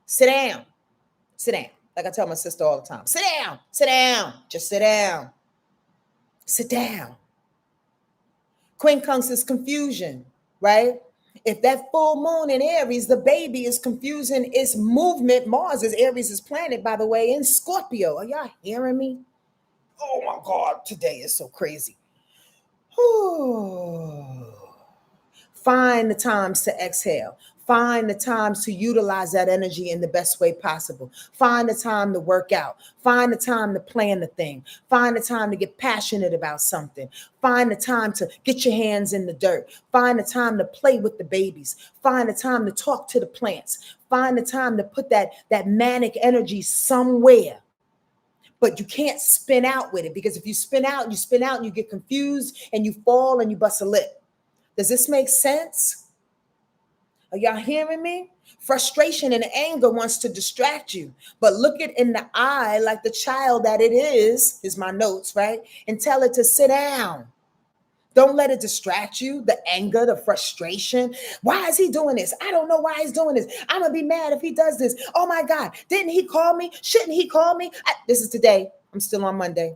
Sit down. Sit down. Like I tell my sister all the time. Sit down. Sit down. Just sit down. Sit down. Quincunx is confusion, right? If that full moon in Aries, the baby is confusing its movement. Mars is Aries' planet, by the way, in Scorpio. Are y'all hearing me? Oh my God, today is so crazy. Find the times to exhale. Find the times to utilize that energy in the best way possible. Find the time to work out. Find the time to plan the thing. Find the time to get passionate about something. Find the time to get your hands in the dirt. Find the time to play with the babies. Find the time to talk to the plants. Find the time to put that manic energy somewhere. But you can't spin out with it, because if you spin out and you get confused and you fall and you bust a lip. Does this make sense? Are y'all hearing me? Frustration and anger wants to distract you, but look it in the eye like the child that it is my notes, right? And tell it to sit down. Don't let it distract you. The anger, the frustration. Why is he doing this? I don't know why he's doing this. I'm going to be mad if he does this. Oh my God. Didn't he call me? Shouldn't he call me? This is today. I'm still on Monday.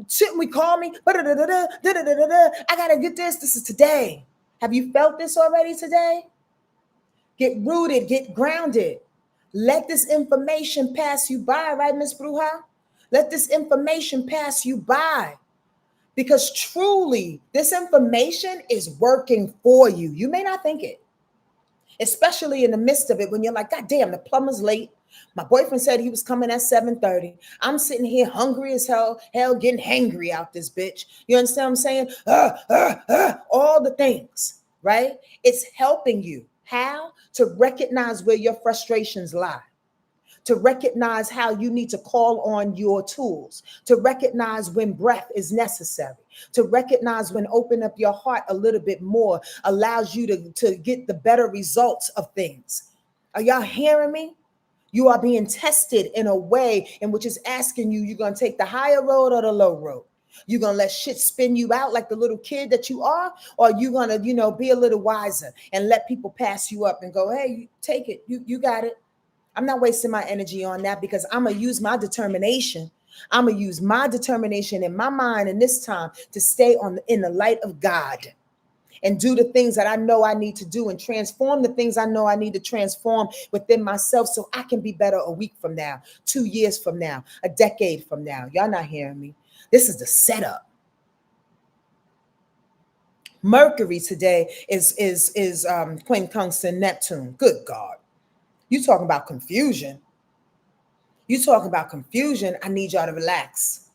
Shouldn't we call me? I got to get this. This is today. Have you felt this already today? Get rooted, get grounded. Let this information pass you by, right, Miss Bruja? Let this information pass you by. Because truly, this information is working for you. You may not think it, especially in the midst of it when you're like, God damn, the plumber's late. My boyfriend said he was coming at 7:30. I'm sitting here hungry as hell, getting hangry out this bitch. You understand what I'm saying? All the things, right? It's helping you. How? To recognize where your frustrations lie. To recognize how you need to call on your tools, to recognize when breath is necessary, to recognize when open up your heart a little bit more allows you to get the better results of things. Are y'all hearing me? You are being tested in a way in which is asking you, you're going to take the higher road or the low road? You're going to let shit spin you out like the little kid that you are? Or you going to, be a little wiser and let people pass you up and go, hey, take it. You got it. I'm not wasting my energy on that, because I'm going to use my determination. I'm going to use my determination in my mind in this time to stay in the light of God and do the things that I know I need to do and transform the things I know I need to transform within myself so I can be better a week from now, 2 years from now, a decade from now. Y'all not hearing me? This is the setup. Mercury today is quincunx Neptune. Good God. You talking about confusion. You talking about confusion. I need y'all to relax.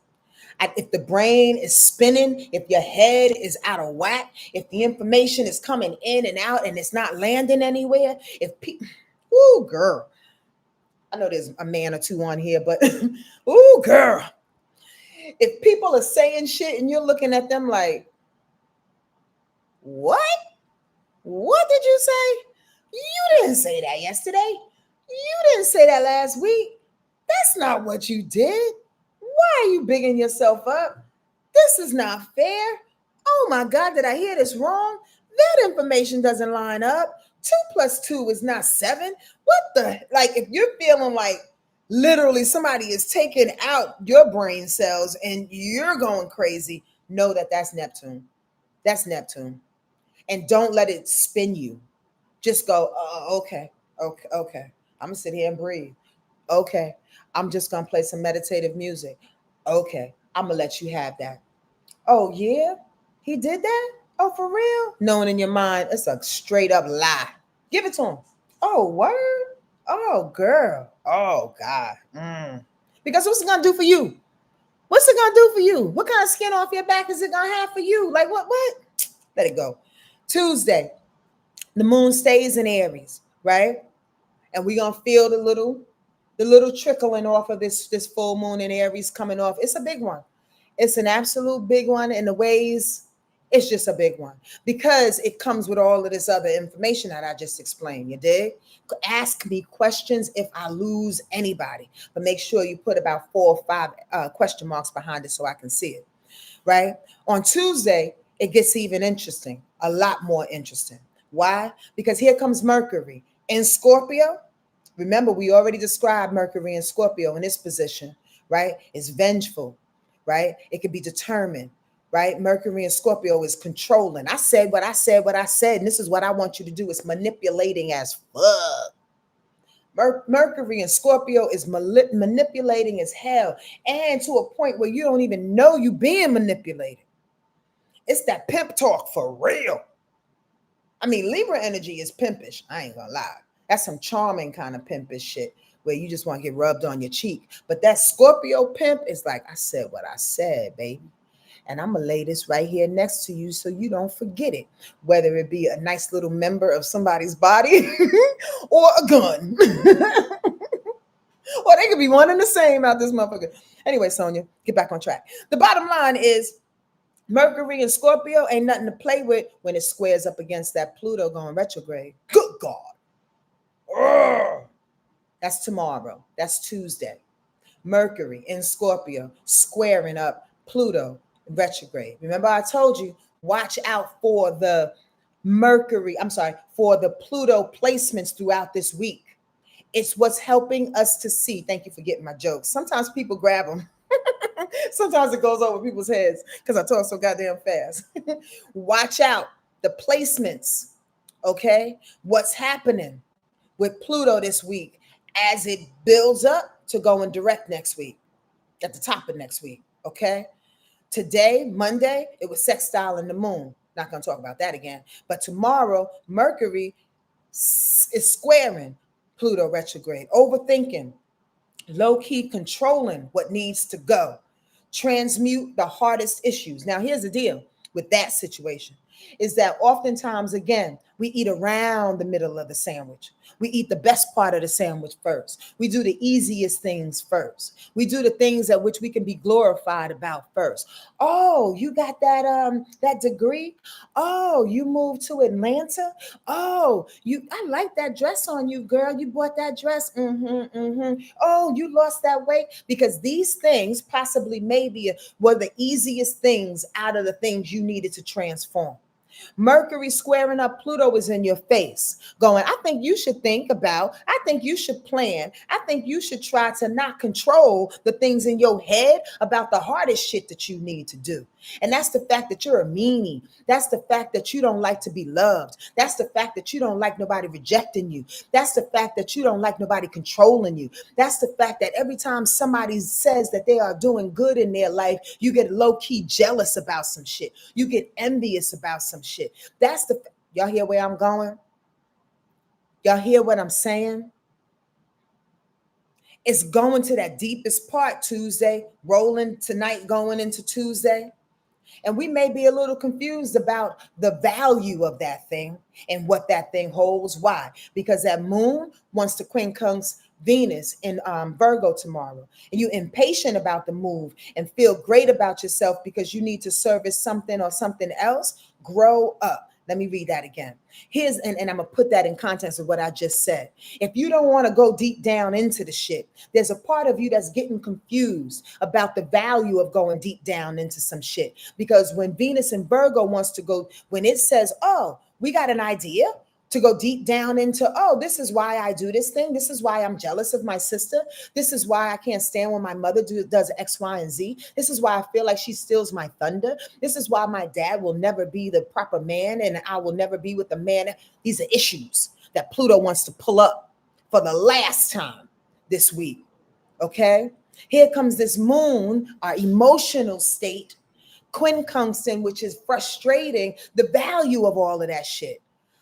If the brain is spinning, if your head is out of whack, if the information is coming in and out and it's not landing anywhere, if people, ooh, girl. I know there's a man or two on here, but ooh, girl. If people are saying shit and you're looking at them like, what? What did you say? You didn't say that yesterday. You didn't say that last week. That's not what you did. Why are you bigging yourself up? This is not fair. Oh my God, did I hear this wrong? That information doesn't line up. 2 + 2 is not 7. What the? Like, if you're feeling like literally somebody is taking out your brain cells and you're going crazy, know that that's Neptune. That's Neptune. And don't let it spin you. Just go, okay. I'm going to sit here and breathe. Okay. I'm just going to play some meditative music. Okay. I'm going to let you have that. Oh, yeah? He did that? Oh, for real? Knowing in your mind, it's a straight up lie. Give it to him. Oh, word? Oh, girl. Oh, God. Because what's it going to do for you? What's it going to do for you? What kind of skin off your back is it going to have for you? Like, what? Let it go. Tuesday. The moon stays in Aries, right? And we're gonna feel the little trickling off of this full moon in Aries coming off. It's a big one. It's an absolute big one in the ways. It's just a big one because it comes with all of this other information that I just explained. You dig? Ask me questions if I lose anybody, but make sure you put about 4 or 5 question marks behind it so I can see it. Right? On Tuesday, it gets even interesting, a lot more interesting. Why? Because here comes Mercury in Scorpio. Remember, we already described Mercury in Scorpio in this position, right? It's vengeful, right? It can be determined, right? Mercury in Scorpio is controlling. I said what I said, and this is what I want you to do. It's manipulating as fuck. Mercury in Scorpio is manipulating as hell, and to a point where you don't even know you being manipulated. It's that pimp talk for real. I mean, Libra energy is pimpish. I ain't gonna lie. That's some charming kind of pimpish shit where you just want to get rubbed on your cheek. But that Scorpio pimp is like, I said what I said, baby. And I'm going to lay this right here next to you so you don't forget it, whether it be a nice little member of somebody's body or a gun. Or they could be one and the same out this motherfucker. Anyway, Sonja, get back on track. The bottom line is Mercury and Scorpio ain't nothing to play with when it squares up against that Pluto going retrograde. Good God. Urgh. That's tomorrow. That's Tuesday. Mercury in Scorpio squaring up Pluto retrograde. Remember, I told you, watch out for the for the Pluto placements throughout this week. It's what's helping us to see. Thank you for getting my jokes. Sometimes people grab them. Sometimes it goes over people's heads because I talk so goddamn fast. Watch out. The placements, okay? What's happening with Pluto this week as it builds up to going direct next week, at the top of next week, okay? Today, Monday, it was sextile in the moon. Not going to talk about that again. But tomorrow, Mercury is squaring Pluto retrograde, overthinking, low-key controlling what needs to go, transmute the hardest issues. Now, here's the deal with that situation is that oftentimes, again, we eat around the middle of the sandwich. We eat the best part of the sandwich first. We do the easiest things first. We do the things at which we can be glorified about first. Oh, you got that degree? Oh, you moved to Atlanta? Oh, I like that dress on you, girl. You bought that dress. Oh, you lost that weight? Because these things possibly maybe were the easiest things out of the things you needed to transform. Mercury squaring up Pluto is in your face, going, I think you should think about, I think you should plan, I think you should try to not control the things in your head about the hardest shit that you need to do. And that's the fact that you're a meanie. That's the fact that you don't like to be loved. That's the fact that you don't like nobody rejecting you. That's the fact that you don't like nobody controlling you. That's the fact that every time somebody says that they are doing good in their life, you get low-key jealous about some shit. You get envious about some shit. Y'all hear where I'm going? Y'all hear what I'm saying? It's going to that deepest part Tuesday, rolling tonight, going into Tuesday. And we may be a little confused about the value of that thing and what that thing holds. Why? Because that moon wants to quincunx Venus in Virgo tomorrow. And you're impatient about the move and feel great about yourself because you need to service something or something else. Grow up. Let me read that again. And I'm going to put that in context of what I just said. If you don't want to go deep down into the shit, there's a part of you that's getting confused about the value of going deep down into some shit. Because when Venus in Virgo wants to go, when it says, oh, we got an idea to go deep down into, oh, this is why I do this thing. This is why I'm jealous of my sister. This is why I can't stand when my mother does X, Y, and Z. This is why I feel like she steals my thunder. This is why my dad will never be the proper man and I will never be with the man. These are issues that Pluto wants to pull up for the last time this week. Okay? Here comes this moon, our emotional state, quincunxing, which is frustrating the value of all of that shit.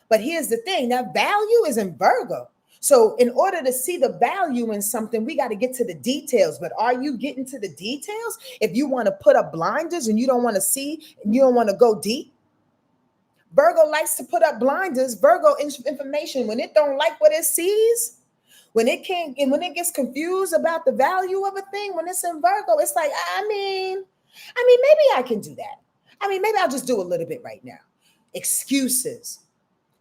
But here's the thing, that value is in Virgo. So in order to see the value in something, we got to get to the details. But are you getting to the details? If you want to put up blinders and you don't want to see, and you don't want to go deep, Virgo likes to put up blinders. Virgo information, when it don't like what it sees, when it can't, and when it gets confused about the value of a thing, when it's in Virgo, it's like, maybe I can do that. Maybe I'll just do a little bit right now. Excuses,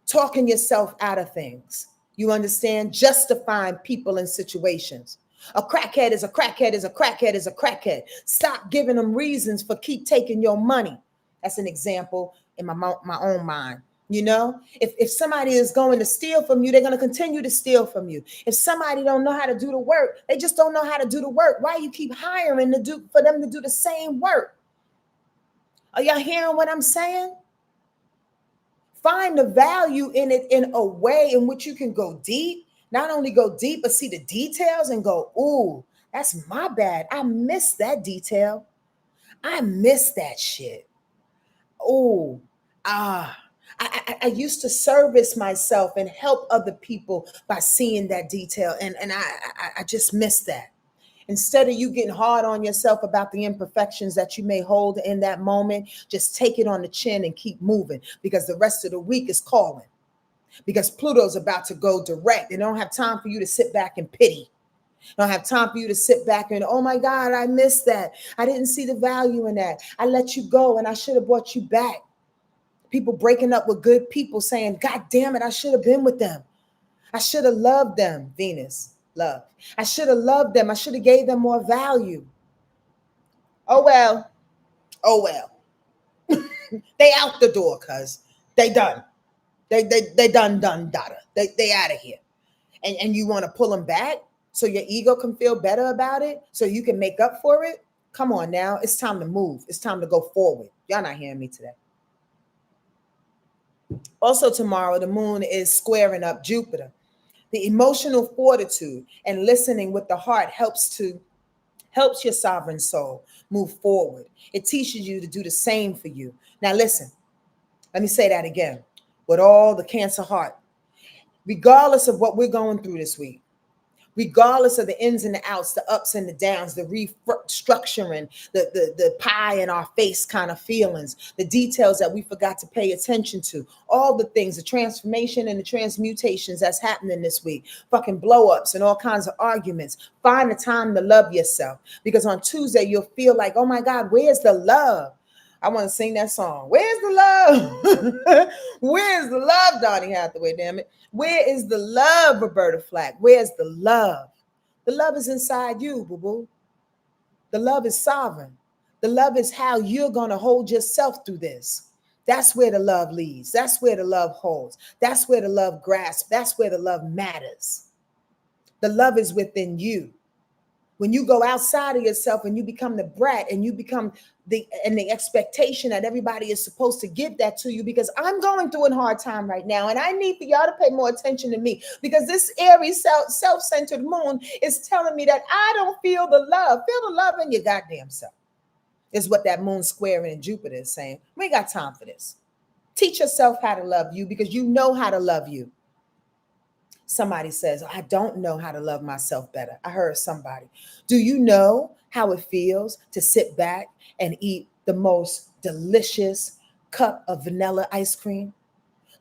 talking yourself out of things. You understand? Justifying people and situations. A crackhead is a crackhead is a crackhead is a crackhead. Stop giving them reasons for keep taking your money. That's an example in my own mind. You know, if somebody is going to steal from you, they're going to continue to steal from you. If somebody don't know how to do the work, they just don't know how to do the work. Why you keep hiring for them to do the same work? Are y'all hearing what I'm saying? Find the value in it in a way in which you can go deep. Not only go deep, but see the details and go, ooh, that's my bad. I missed that detail. I missed that shit. Ooh, I used to service myself and help other people by seeing that detail. And I just missed that. Instead of you getting hard on yourself about the imperfections that you may hold in that moment, just take it on the chin and keep moving, because the rest of the week is calling. Because Pluto's about to go direct. They don't have time for you to sit back and pity. They don't have time for you to sit back and, oh my God, I missed that. I didn't see the value in that. I let you go and I should have brought you back. People breaking up with good people saying, God damn it, I should have been with them. I should have loved them. Venus, love. I should have loved them. I should have gave them more value. Oh well. Oh well. They out the door, cuz. They done. They done data. They out of here. And you want to pull them back so your ego can feel better about it, so you can make up for it? Come on now. It's time to move. It's time to go forward. Y'all not hearing me today. Also tomorrow, the moon is squaring up Jupiter. The emotional fortitude and listening with the heart helps your sovereign soul move forward. It teaches you to do the same for you. Now listen, let me say that again. With all the Cancer heart, regardless of what we're going through this week, regardless of the ins and the outs, the ups and the downs, the restructuring, the pie in our face kind of feelings, the details that we forgot to pay attention to, all the things, the transformation and the transmutations that's happening this week, fucking blow-ups and all kinds of arguments. Find the time to love yourself, because on Tuesday you'll feel like, oh my God, where's the love? I want to sing that song. Where's the love? Where's the love, Donnie Hathaway, damn it? Where is the love, Roberta Flack? Where's the love? The love is inside you, boo-boo. The love is sovereign. The love is how you're going to hold yourself through this. That's where the love leads. That's where the love holds. That's where the love grasps. That's where the love matters. The love is within you. When you go outside of yourself and you become the brat and you become the expectation that everybody is supposed to give that to you, because I'm going through a hard time right now and I need for y'all to pay more attention to me, because this Aries self-centered moon is telling me that I don't feel the love. Feel the love in your goddamn self is what that moon squaring in Jupiter is saying. We ain't got time for this. Teach yourself how to love you, because you know how to love you. Somebody says, I don't know how to love myself better. I heard somebody. Do you know how it feels to sit back and eat the most delicious cup of vanilla ice cream?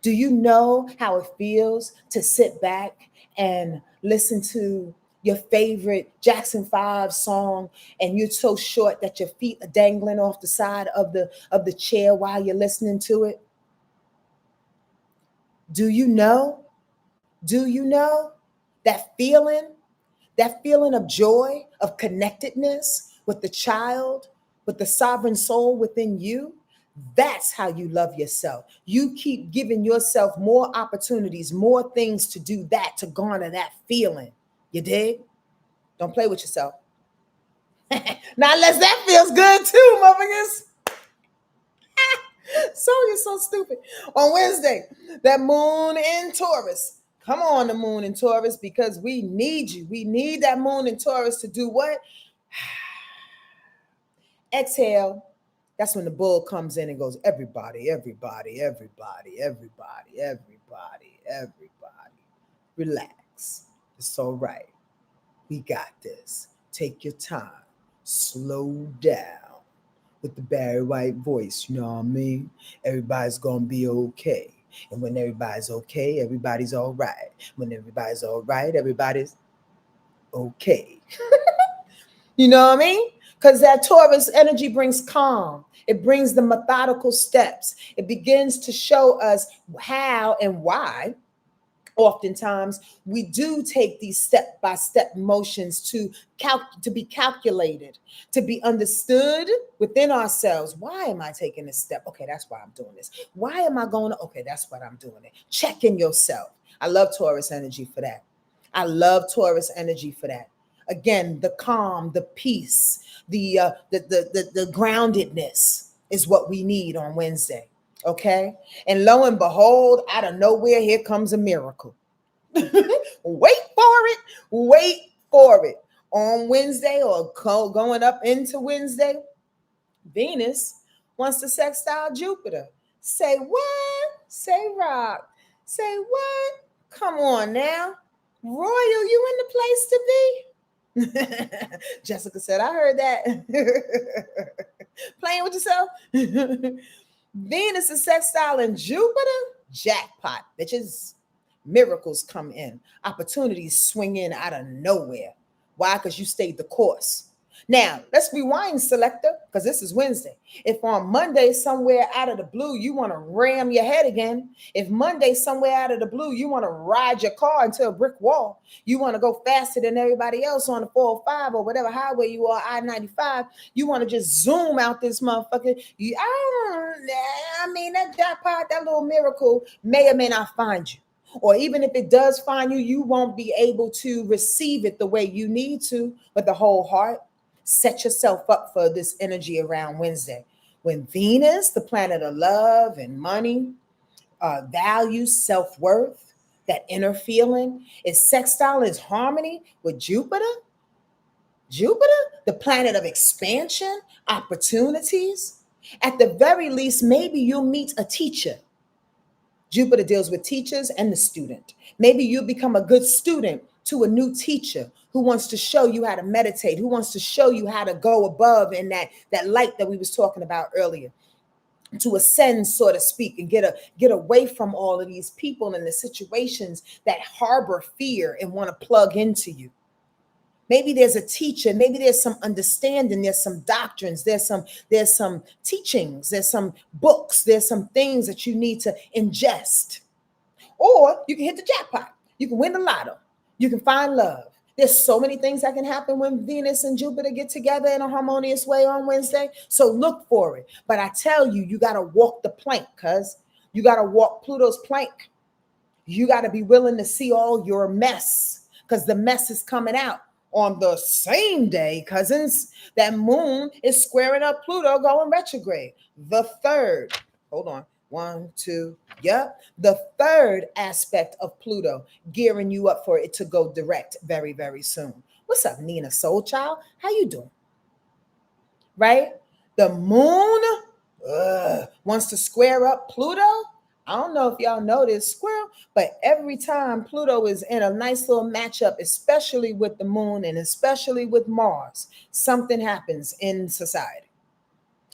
Do you know how it feels to sit back and listen to your favorite Jackson 5 song and you're so short that your feet are dangling off the side of the chair while you're listening to it? Do you know? Do you know that feeling of joy, of connectedness with the child, with the sovereign soul within you? That's how you love yourself. You keep giving yourself more opportunities, more things to do that, to garner that feeling. You dig? Don't play with yourself. Not unless that feels good too, motherfuckers. Sonja's so stupid. On Wednesday, that moon in Taurus. Come on, the moon in Taurus, because we need you. We need that moon in Taurus to do what? Exhale. That's when the bull comes in and goes, everybody, everybody, everybody, everybody, everybody, everybody. Relax. It's all right. We got this. Take your time. Slow down. with the Barry White voice. You know what I mean? Everybody's gonna be okay. And when everybody's okay, everybody's all right. When everybody's all right, everybody's okay. You know what I mean? Because that Taurus energy brings calm. It brings the methodical steps. It begins to show us how and why oftentimes we do take these step-by-step motions to be calculated, to be understood within ourselves. Why am I taking this step? Okay, that's why I'm doing this. Why am I going to? Okay, that's what I'm doing it. Checking yourself. I love Taurus energy for that. I love Taurus energy for that. Again, the calm, the peace, the groundedness is what we need on Wednesday. Okay. And lo and behold, out of nowhere, here comes a miracle. Wait for it. Wait for it. On Wednesday or going up into Wednesday, Venus wants to sextile Jupiter. Say what? Say rock. Say what? Come on now. Royal, you in the place to be? Jessica said, I heard that. Playing with yourself? Venus is sextiling Jupiter. Jackpot, bitches. Miracles come in. Opportunities swing in out of nowhere. Why? Because you stayed the course. Now, let's rewind, selector, because this is Wednesday. If on Monday, somewhere out of the blue, you want to ram your head again, if Monday, somewhere out of the blue, you want to ride your car into a brick wall, you want to go faster than everybody else on the 405 or whatever highway you are, I-95, you want to just zoom out this motherfucker. I mean, that jackpot, that little miracle may or may not find you. Or even if it does find you, you won't be able to receive it the way you need to, with the whole heart. Set yourself up for this energy around Wednesday. When Venus, the planet of love and money, value, self-worth, that inner feeling, is sextile, is harmony with Jupiter. Jupiter, the planet of expansion, opportunities. At the very least, maybe you'll meet a teacher. Jupiter deals with teachers and the student. Maybe you become a good student to a new teacher who wants to show you how to meditate, who wants to show you how to go above in that light that we was talking about earlier, to ascend, so to speak, and get away from all of these people and the situations that harbor fear and want to plug into you. Maybe there's a teacher, maybe there's some understanding, there's some doctrines, there's some teachings, there's some books, there's some things that you need to ingest. Or you can hit the jackpot. You can win the lotto. You can find love. There's so many things that can happen when Venus and Jupiter get together in a harmonious way on Wednesday. So look for it. But I tell you, you got to walk the plank, cuz you got to walk Pluto's plank. You got to be willing to see all your mess, because the mess is coming out on the same day, cousins. That moon is squaring up Pluto going retrograde. The third. Hold on. 1, 2. Yep. The third aspect of Pluto, gearing you up for it to go direct very, very soon. What's up, Nina Soul Child? How you doing? Right? The moon wants to square up Pluto. I don't know if y'all know this, squirrel, but every time Pluto is in a nice little matchup, especially with the moon and especially with Mars, something happens in society.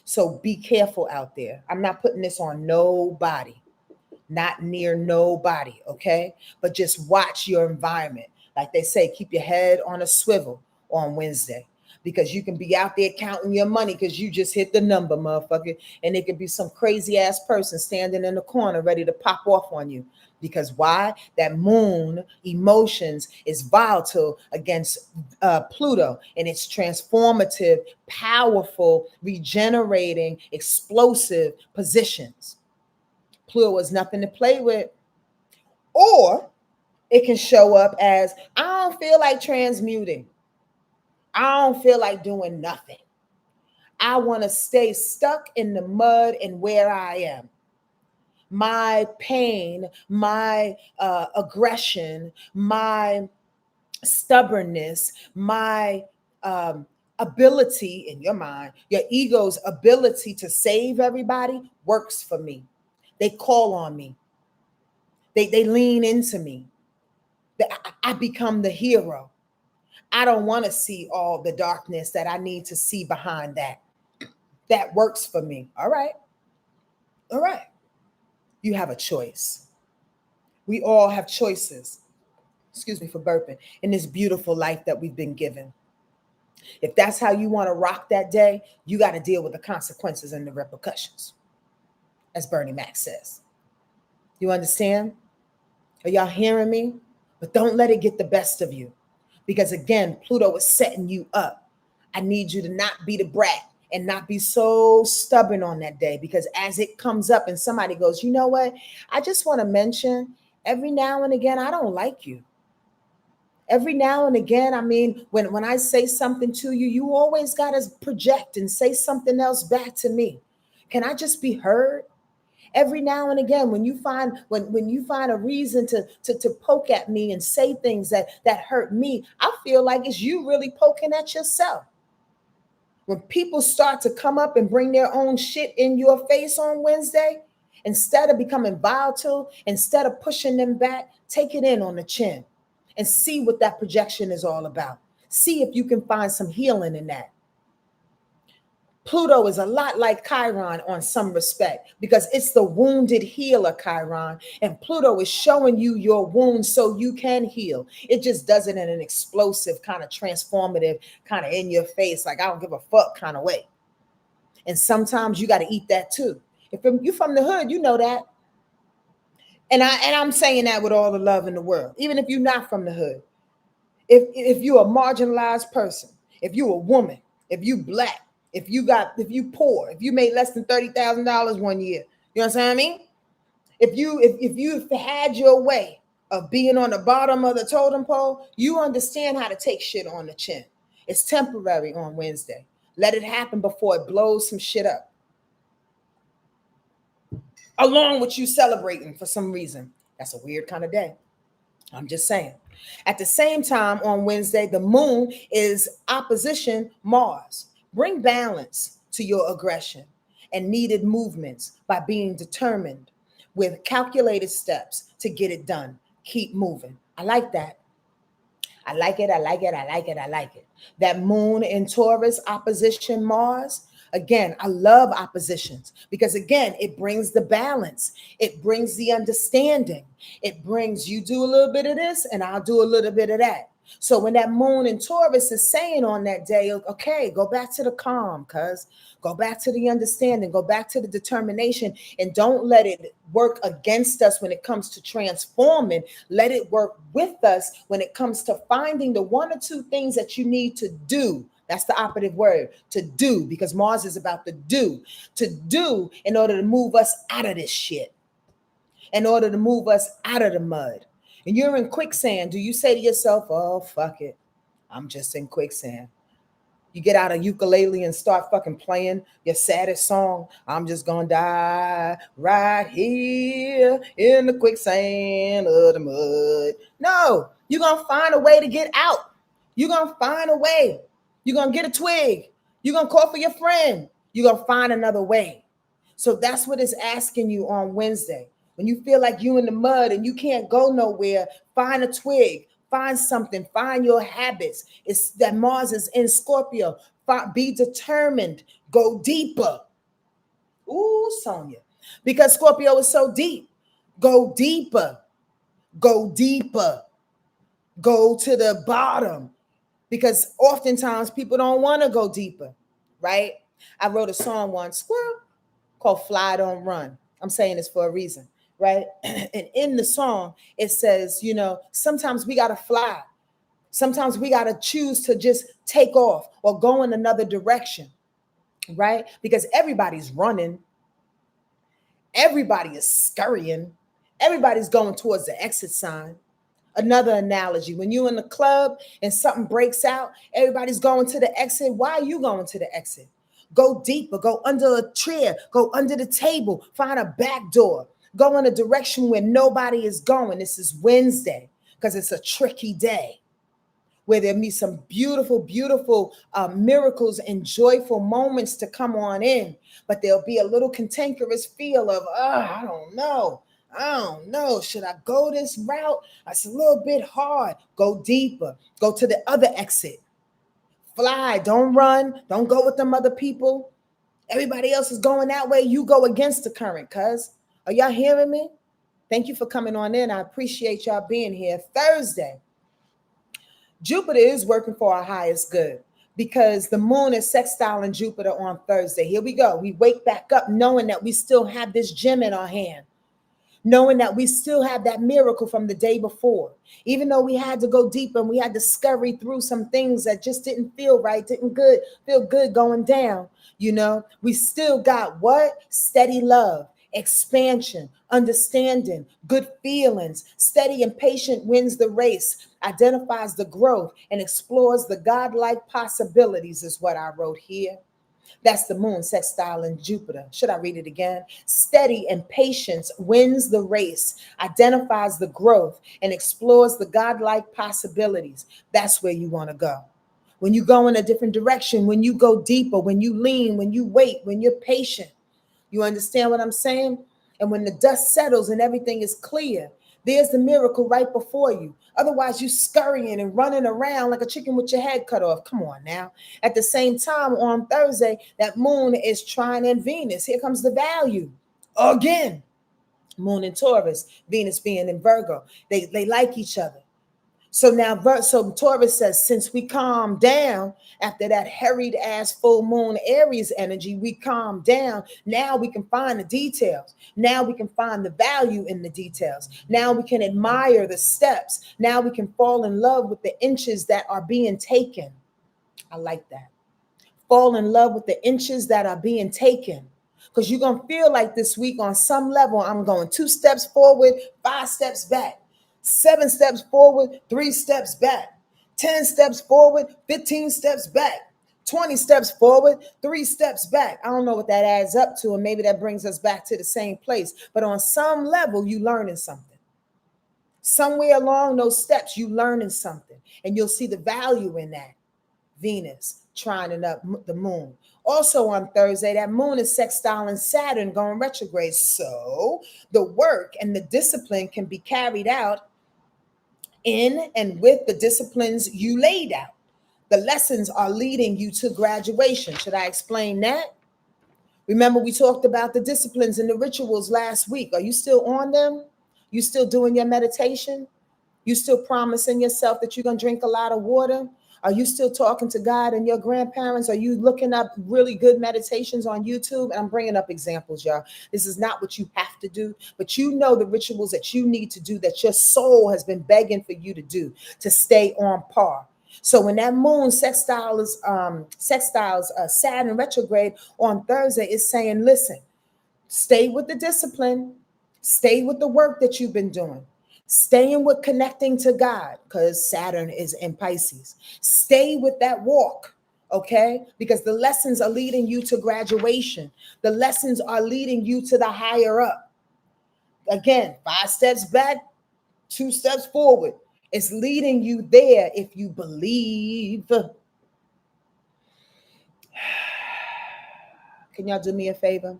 So be careful out there. I'm not putting this on nobody, not near nobody, okay? But just watch your environment. Like they say, keep your head on a swivel on Wednesday, because you can be out there counting your money because you just hit the number, motherfucker. And it could be some crazy ass person standing in the corner ready to pop off on you. Because why? That moon emotions is volatile against Pluto, and it's transformative, powerful, regenerating, explosive positions. Pluto is nothing to play with. Or it can show up as, I don't feel like transmuting. I don't feel like doing nothing. I want to stay stuck in the mud and where I am. My pain, my aggression, my stubbornness, my ability in your mind, your ego's ability to save everybody works for me. They call on me. They lean into me. I become the hero. I don't want to see all the darkness that I need to see behind that. That works for me. All right. All right. You have a choice. We all have choices. Excuse me for burping. In this beautiful life that we've been given. If that's how you want to rock that day, you got to deal with the consequences and the repercussions, as Bernie Mac says. You understand? Are y'all hearing me? But don't let it get the best of you. Because again, Pluto is setting you up. I need you to not be the brat and not be so stubborn on that day. Because as it comes up and somebody goes, you know what? I just want to mention every now and again, I don't like you. Every now and again, I mean, when I say something to you, you always got to project and say something else back to me. Can I just be heard? Every now and again, when you find a reason to poke at me and say things that hurt me, I feel like it's you really poking at yourself. When people start to come up and bring their own shit in your face on Wednesday, instead of becoming volatile, instead of pushing them back, take it in on the chin and see what that projection is all about. See if you can find some healing in that. Pluto is a lot like Chiron on some respect because it's the wounded healer, Chiron. And Pluto is showing you your wounds so you can heal. It just does it in an explosive, kind of transformative, kind of in your face, like I don't give a fuck kind of way. And sometimes you got to eat that too. If you're from the hood, you know that. And I'm saying that with all the love in the world, even if you're not from the hood. If you're a marginalized person, if you're a woman, if you black, if you poor, if you made less than $30,000 one year, you know what I mean? If you've had your way of being on the bottom of the totem pole, you understand how to take shit on the chin. It's temporary on Wednesday. Let it happen before it blows some shit up. Along with you celebrating for some reason. That's a weird kind of day. I'm just saying. At the same time, on Wednesday, the moon is opposition Mars. Bring balance to your aggression and needed movements by being determined with calculated steps to get it done. Keep moving. I like that. I like it. I like it. I like it. I like it. That moon in Taurus opposition Mars. Again, I love oppositions because, again, it brings the balance. It brings the understanding. It brings you do a little bit of this and I'll do a little bit of that. So when that moon in Taurus is saying on that day, okay, go back to the calm, cuz go back to the understanding, go back to the determination, and don't let it work against us when it comes to transforming. Let it work with us when it comes to finding the one or two things that you need to do. That's the operative word, to do, because Mars is about to do in order to move us out of this shit, in order to move us out of the mud. And you're in quicksand. Do you say to yourself, oh, fuck it, I'm just in quicksand? You get out a ukulele and start fucking playing your saddest song. I'm just gonna die right here in the quicksand of the mud. No, you're gonna find a way to get out. You're gonna find a way. You're gonna get a twig. You're gonna call for your friend. You're gonna find another way. So that's what it's asking you on Wednesday. When you feel like you in the mud and you can't go nowhere, find a twig, find something, find your habits. It's that Mars is in Scorpio. Be determined, go deeper. Ooh, Sonja. Because Scorpio is so deep. Go deeper, go deeper, go to the bottom. Because oftentimes people don't want to go deeper, right? I wrote a song once, squirrel, called Fly Don't Run. I'm saying this for a reason, right? And in the song, it says, you know, sometimes we got to fly. Sometimes we got to choose to just take off or go in another direction, right? Because everybody's running. Everybody is scurrying. Everybody's going towards the exit sign. Another analogy, when you're in the club and something breaks out, everybody's going to the exit. Why are you going to the exit? Go deeper, go under a chair, go under the table, find a back door, go in a direction where nobody is going. This is Wednesday because it's a tricky day where there'll be some beautiful, beautiful miracles and joyful moments to come on in. But there'll be a little cantankerous feel of, I don't know. Should I go this route? It's a little bit hard. Go deeper. Go to the other exit. Fly. Don't run. Don't go with them other people. Everybody else is going that way. You go against the current, cuz. Are y'all hearing me? Thank you for coming on in. I appreciate y'all being here. Thursday, Jupiter is working for our highest good because the moon is sextiling Jupiter on Thursday. Here we go. We wake back up knowing that we still have this gem in our hand, knowing that we still have that miracle from the day before. Even though we had to go deeper and we had to scurry through some things that just didn't feel right, feel good going down, we still got what? Steady love, expansion, understanding, good feelings. Steady and patient wins the race, identifies the growth, and explores the godlike possibilities, is what I wrote here. That's the moon sextile in Jupiter. Should I read it again? Steady and patience wins the race, identifies the growth, and explores the godlike possibilities. That's where you want to go. When you go in a different direction, when you go deeper, when you lean, when you wait, when you're patient. You understand what I'm saying? And when the dust settles and everything is clear, there's the miracle right before you. Otherwise, you scurrying and running around like a chicken with your head cut off. Come on now. At the same time, on Thursday, that moon is trining Venus. Here comes the value. Again, moon in Taurus, Venus being in Virgo. They like each other. So now, so Taurus says, since we calm down after that harried ass full moon Aries energy, we calm down. Now we can find the details. Now we can find the value in the details. Now we can admire the steps. Now we can fall in love with the inches that are being taken. I like that. Fall in love with the inches that are being taken. Because you're going to feel like this week on some level, I'm going 2 steps forward, 5 steps back. 7 steps forward, 3 steps back. 10 steps forward, 15 steps back. 20 steps forward, 3 steps back. I don't know what that adds up to, and maybe that brings us back to the same place. But on some level, you learning something. Somewhere along those steps, you learning something. And you'll see the value in that. Venus trining up the moon. Also on Thursday, that moon is sextiling Saturn going retrograde. So the work and the discipline can be carried out in and with the disciplines you laid out. The lessons are leading you to graduation. Should I explain that? Remember, we talked about the disciplines and the rituals last week. Are you still on them? You still doing your meditation? You still promising yourself that you're going to drink a lot of water? Are you still talking to God and your grandparents? Are you looking up really good meditations on YouTube? And I'm bringing up examples, y'all. This is not what you have to do, but you know the rituals that you need to do that your soul has been begging for you to do to stay on par. So when that moon sextiles Saturn retrograde on Thursday, it's saying, listen, stay with the discipline, stay with the work that you've been doing. Staying with connecting to God, because Saturn is in Pisces. Stay with that walk, okay? Because the lessons are leading you to graduation. The lessons are leading you to the higher up. Again, 5 steps back, 2 steps forward. It's leading you there if you believe. Can y'all do me a favor?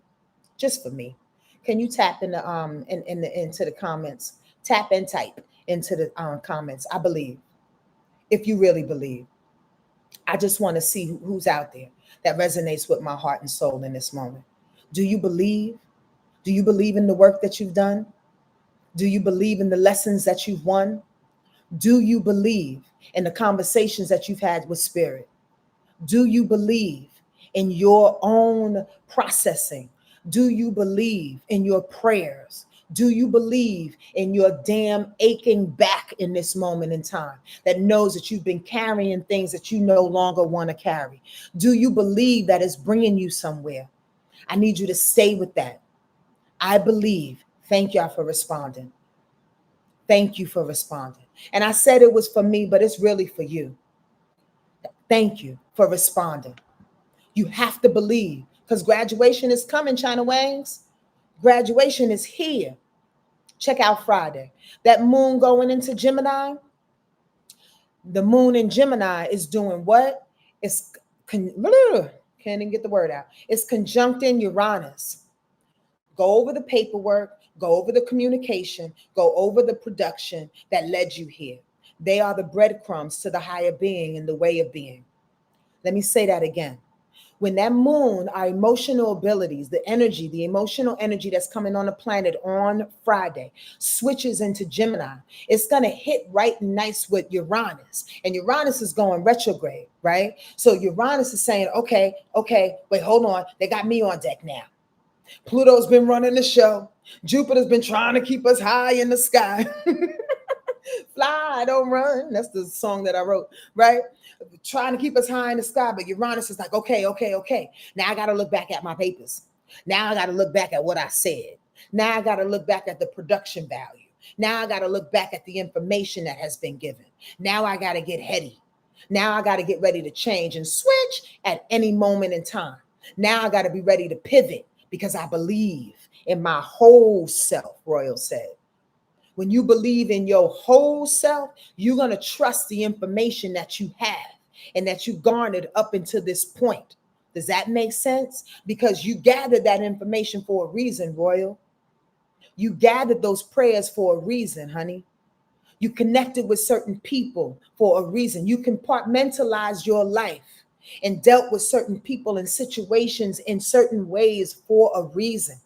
Just for me. Can you tap into the comments? Tap and type into the comments. I believe. If you really believe. I just want to see who's out there that resonates with my heart and soul in this moment. Do you believe? Do you believe in the work that you've done? Do you believe in the lessons that you've won? Do you believe in the conversations that you've had with spirit? Do you believe in your own processing? Do you believe in your prayers? Do you believe in your damn aching back in this moment in time that knows that you've been carrying things that you no longer want to carry? Do you believe that it's bringing you somewhere? I need you to stay with that. I believe. Thank y'all for responding. Thank you for responding. And I said it was for me, but it's really for you. Thank you for responding. You have to believe, because graduation is coming, China Wangs. Graduation is here. Check out Friday. That moon going into Gemini. The moon in Gemini is doing what? Can't even get the word out. It's conjuncting Uranus. Go over the paperwork, go over the communication, go over the production that led you here. They are the breadcrumbs to the higher being and the way of being. Let me say that again. When that moon, our emotional abilities, the energy, the emotional energy that's coming on the planet on Friday switches into Gemini, it's going to hit right nice with Uranus. And Uranus is going retrograde, right? So Uranus is saying, okay, wait, hold on. They got me on deck now. Pluto's been running the show. Jupiter's been trying to keep us high in the sky. Fly, don't run. That's the song that I wrote, right? Trying to keep us high in the sky. But Uranus is like, okay. Now I got to look back at my papers. Now I got to look back at what I said. Now I got to look back at the production value. Now I got to look back at the information that has been given. Now I got to get heady. Now I got to get ready to change and switch at any moment in time. Now I got to be ready to pivot because I believe in my whole self, Royal said. When you believe in your whole self, you're going to trust the information that you have and that you garnered up until this point. Does that make sense? Because you gathered that information for a reason, Royal. You gathered those prayers for a reason, honey. You connected with certain people for a reason. You compartmentalized your life and dealt with certain people and situations in certain ways for a reason.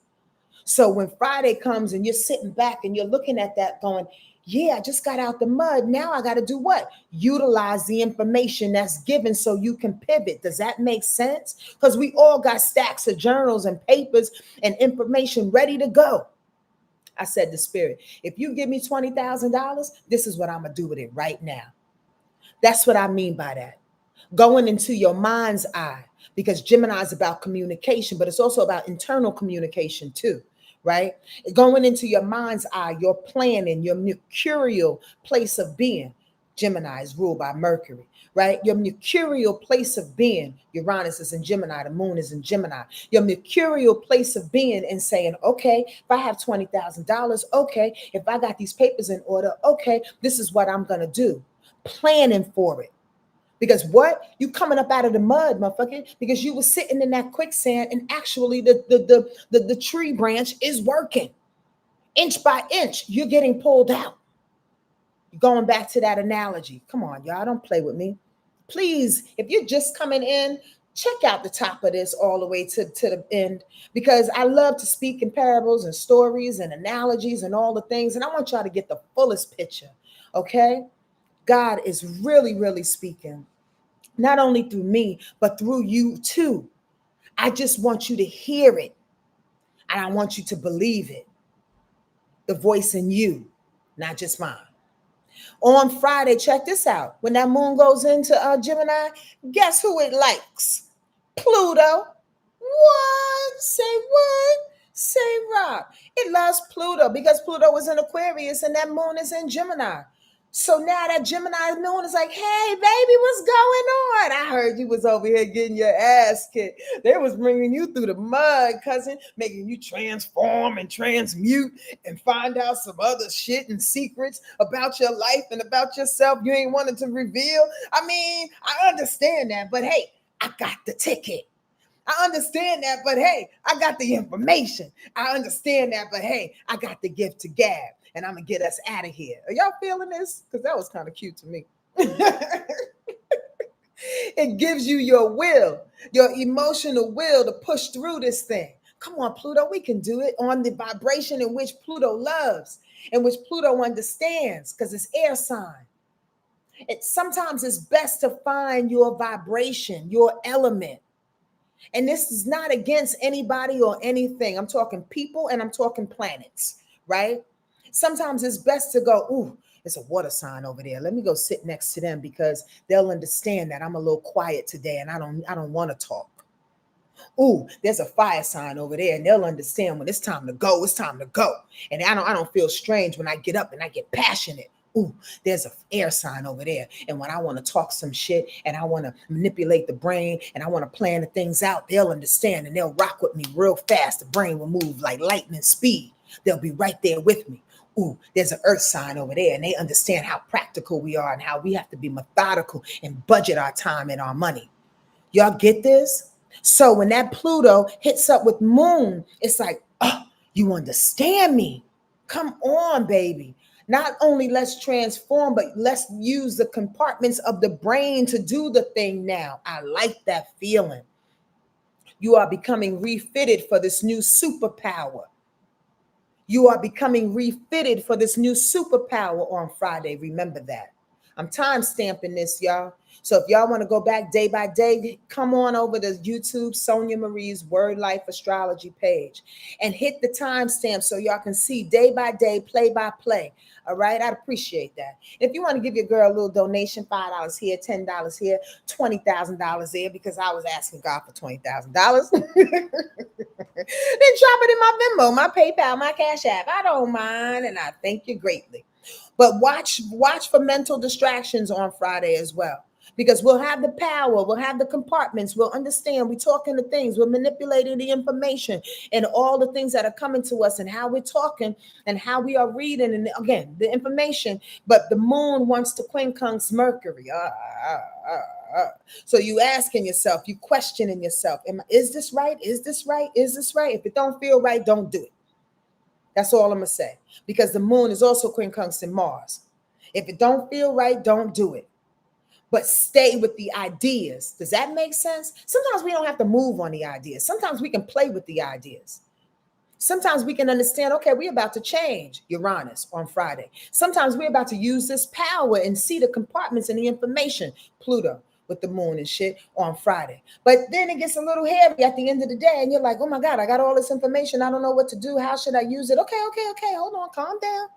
So when Friday comes and you're sitting back and you're looking at that going, yeah, I just got out the mud. Now I got to do what? Utilize the information that's given so you can pivot. Does that make sense? Because we all got stacks of journals and papers and information ready to go. I said to Spirit, if you give me $20,000, this is what I'm going to do with it right now. That's what I mean by that. Going into your mind's eye, because Gemini is about communication, but it's also about internal communication too, right? Going into your mind's eye, your planning, your mercurial place of being. Gemini is ruled by Mercury, right? Your mercurial place of being. Uranus is in Gemini, the moon is in Gemini. Your mercurial place of being and saying, okay, if I have $20,000, okay, if I got these papers in order, okay, this is what I'm going to do. Planning for it. Because what? You coming up out of the mud, motherfucker, because you were sitting in that quicksand and actually the tree branch is working. Inch by inch, you're getting pulled out. Going back to that analogy. Come on, y'all, don't play with me. Please, if you're just coming in, check out the top of this all the way to the end, because I love to speak in parables and stories and analogies and all the things. And I want y'all to get the fullest picture, okay? God is really, really speaking, not only through me, but through you too. I just want you to hear it. And I want you to believe it. The voice in you, not just mine. On Friday, check this out. When that moon goes into Gemini, guess who it likes? Pluto. What? Say what? Say Rob. It loves Pluto because Pluto is in Aquarius and that moon is in Gemini. So now that Gemini moon is like, hey, baby, what's going on? I heard you was over here getting your ass kicked. They was bringing you through the mud, cousin, making you transform and transmute and find out some other shit and secrets about your life and about yourself you ain't wanted to reveal. I mean, I understand that, but hey, I got the ticket. I understand that, but hey, I got the information. I understand that, but hey, I got the gift to gab. And I'm going to get us out of here. Are y'all feeling this? Because that was kind of cute to me. It gives you your will, your emotional will to push through this thing. Come on, Pluto, we can do it on the vibration in which Pluto loves, in which Pluto understands, because it's air sign. Sometimes it's best to find your vibration, your element. And this is not against anybody or anything. I'm talking people and I'm talking planets, right? Sometimes it's best to go, ooh, it's a water sign over there. Let me go sit next to them because they'll understand that I'm a little quiet today and I don't want to talk. Ooh, there's a fire sign over there and they'll understand when it's time to go, it's time to go. And I don't feel strange when I get up and I get passionate. Ooh, there's an air sign over there. And when I want to talk some shit and I want to manipulate the brain and I want to plan the things out, they'll understand and they'll rock with me real fast. The brain will move like lightning speed. They'll be right there with me. Ooh, there's an earth sign over there and they understand how practical we are and how we have to be methodical and budget our time and our money. Y'all get this? So when that Pluto hits up with moon, it's like, oh, you understand me. Come on, baby. Not only let's transform, but let's use the compartments of the brain to do the thing now. I like that feeling. You are becoming refitted for this new superpower. You are becoming refitted for this new superpower on Friday. Remember that. I'm time stamping this, y'all. So if y'all want to go back day by day, come on over to YouTube, Sonja Marie's Wordlife Astrology page, and hit the timestamp so y'all can see day by day, play by play. All right, I'd appreciate that. If you want to give your girl a little donation, $5 here, $10 here, $20,000 there, because I was asking God for $20,000. Then drop it in my Venmo, my PayPal, my Cash App. I don't mind, and I thank you greatly. But watch for mental distractions on Friday as well. Because we'll have the power, we'll have the compartments, we'll understand, we're talking to things, we're manipulating the information and all the things that are coming to us and how we're talking and how we are reading. And again, the information, but the moon wants to quincunx Mercury. So you asking yourself, you questioning yourself, is this right? Is this right? Is this right? If it don't feel right, don't do it. That's all I'm going to say. Because the moon is also quincunx in Mars. If it don't feel right, don't do it. But stay with the ideas. Does that make sense? Sometimes we don't have to move on the ideas. Sometimes we can play with the ideas. Sometimes we can understand, okay, we're about to change Uranus on Friday. Sometimes we're about to use this power and see the compartments and the information, Pluto with the moon and shit on Friday. But then it gets a little heavy at the end of the day and you're like, oh my God, I got all this information. I don't know what to do. How should I use it? Okay. Hold on, calm down.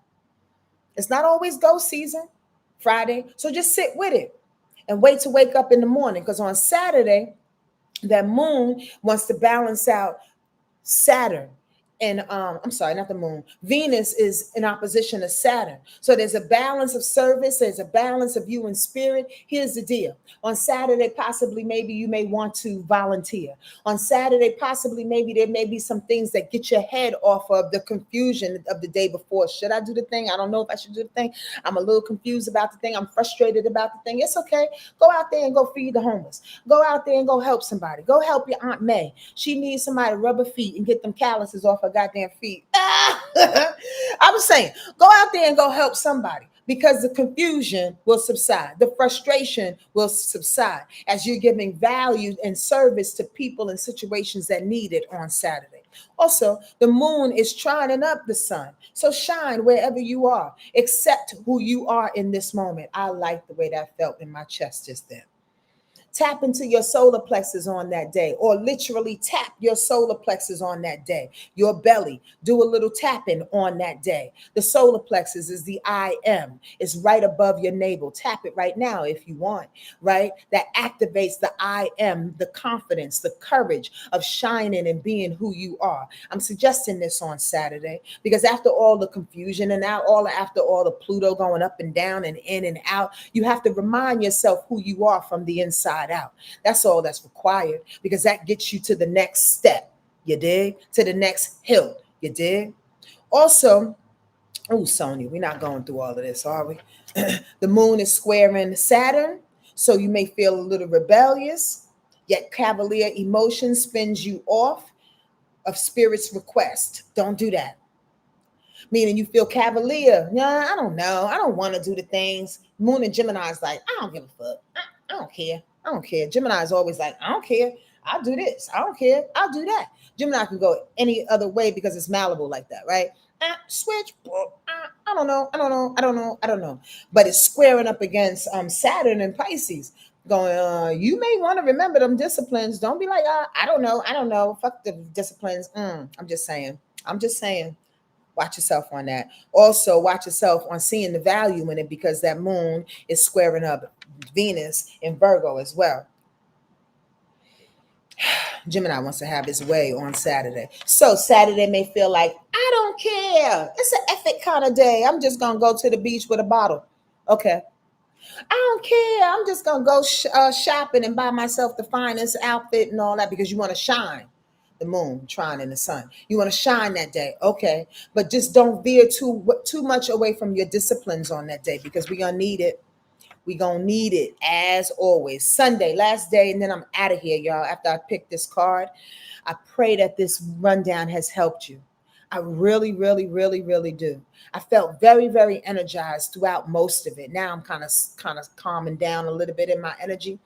It's not always go season Friday. So just sit with it and wait to wake up in the morning. Because on Saturday, that moon wants to balance out Saturn. And I'm sorry, not the moon. Venus is in opposition to Saturn. So there's a balance of service. There's a balance of you in spirit. Here's the deal. On Saturday, possibly, maybe you may want to volunteer. On Saturday, possibly, maybe there may be some things that get your head off of the confusion of the day before. Should I do the thing? I don't know if I should do the thing. I'm a little confused about the thing. I'm frustrated about the thing. It's okay. Go out there and go feed the homeless. Go out there and go help somebody. Go help your Aunt May. She needs somebody to rub her feet and get them calluses off her goddamn feet. I was saying, go out there and go help somebody, because the confusion will subside. The frustration will subside as you're giving value and service to people and situations that need it on Saturday. Also, the moon is trining up the sun. So shine wherever you are. Accept who you are in this moment. I like the way that felt in my chest just then. Tap into your solar plexus on that day, or literally tap your solar plexus on that day. Your belly, do a little tapping on that day. The solar plexus is the I am. It's right above your navel. Tap it right now if you want, right? That activates the I am, the confidence, the courage of shining and being who you are. I'm suggesting this on Saturday because after all the confusion and after all the Pluto going up and down and in and out, you have to remind yourself who you are from the inside out. That's all that's required, because that gets you to the next step. You dig? To the next hill. You dig? Also, Sonia, we're not going through all of this, are we? The moon is squaring Saturn, so you may feel a little rebellious, yet cavalier emotion spins you off of spirit's request. Don't do that. Meaning you feel cavalier. Yeah, I don't know. I don't want to do the things. Moon and Gemini is like, I don't give a fuck. I don't care. I don't care. Gemini is always like, I don't care. I'll do this. I don't care. I'll do that. Gemini can go any other way because it's malleable like that, right? Switch. I don't know. But it's squaring up against Saturn and Pisces. Going, you may want to remember them disciplines. Don't be like, I don't know. Fuck the disciplines. I'm just saying. Watch yourself on that. Also, watch yourself on seeing the value in it, because that moon is squaring up Venus in Virgo as well. Gemini wants to have his way on Saturday. So Saturday may feel like, I don't care. It's an epic kind of day. I'm just going to go to the beach with a bottle. Okay. I don't care. I'm just going to go shopping and buy myself the finest outfit and all that, because you want to shine. The moon trying in the sun. You want to shine that day. Okay. But just don't veer too much away from your disciplines on that day, because we're going to need it. We're going to need it as always. Sunday, last day, and then I'm out of here, y'all. After I pick this card, I pray that this rundown has helped you. I really, really, really, really do. I felt very, very energized throughout most of it. Now I'm kind of calming down a little bit in my energy.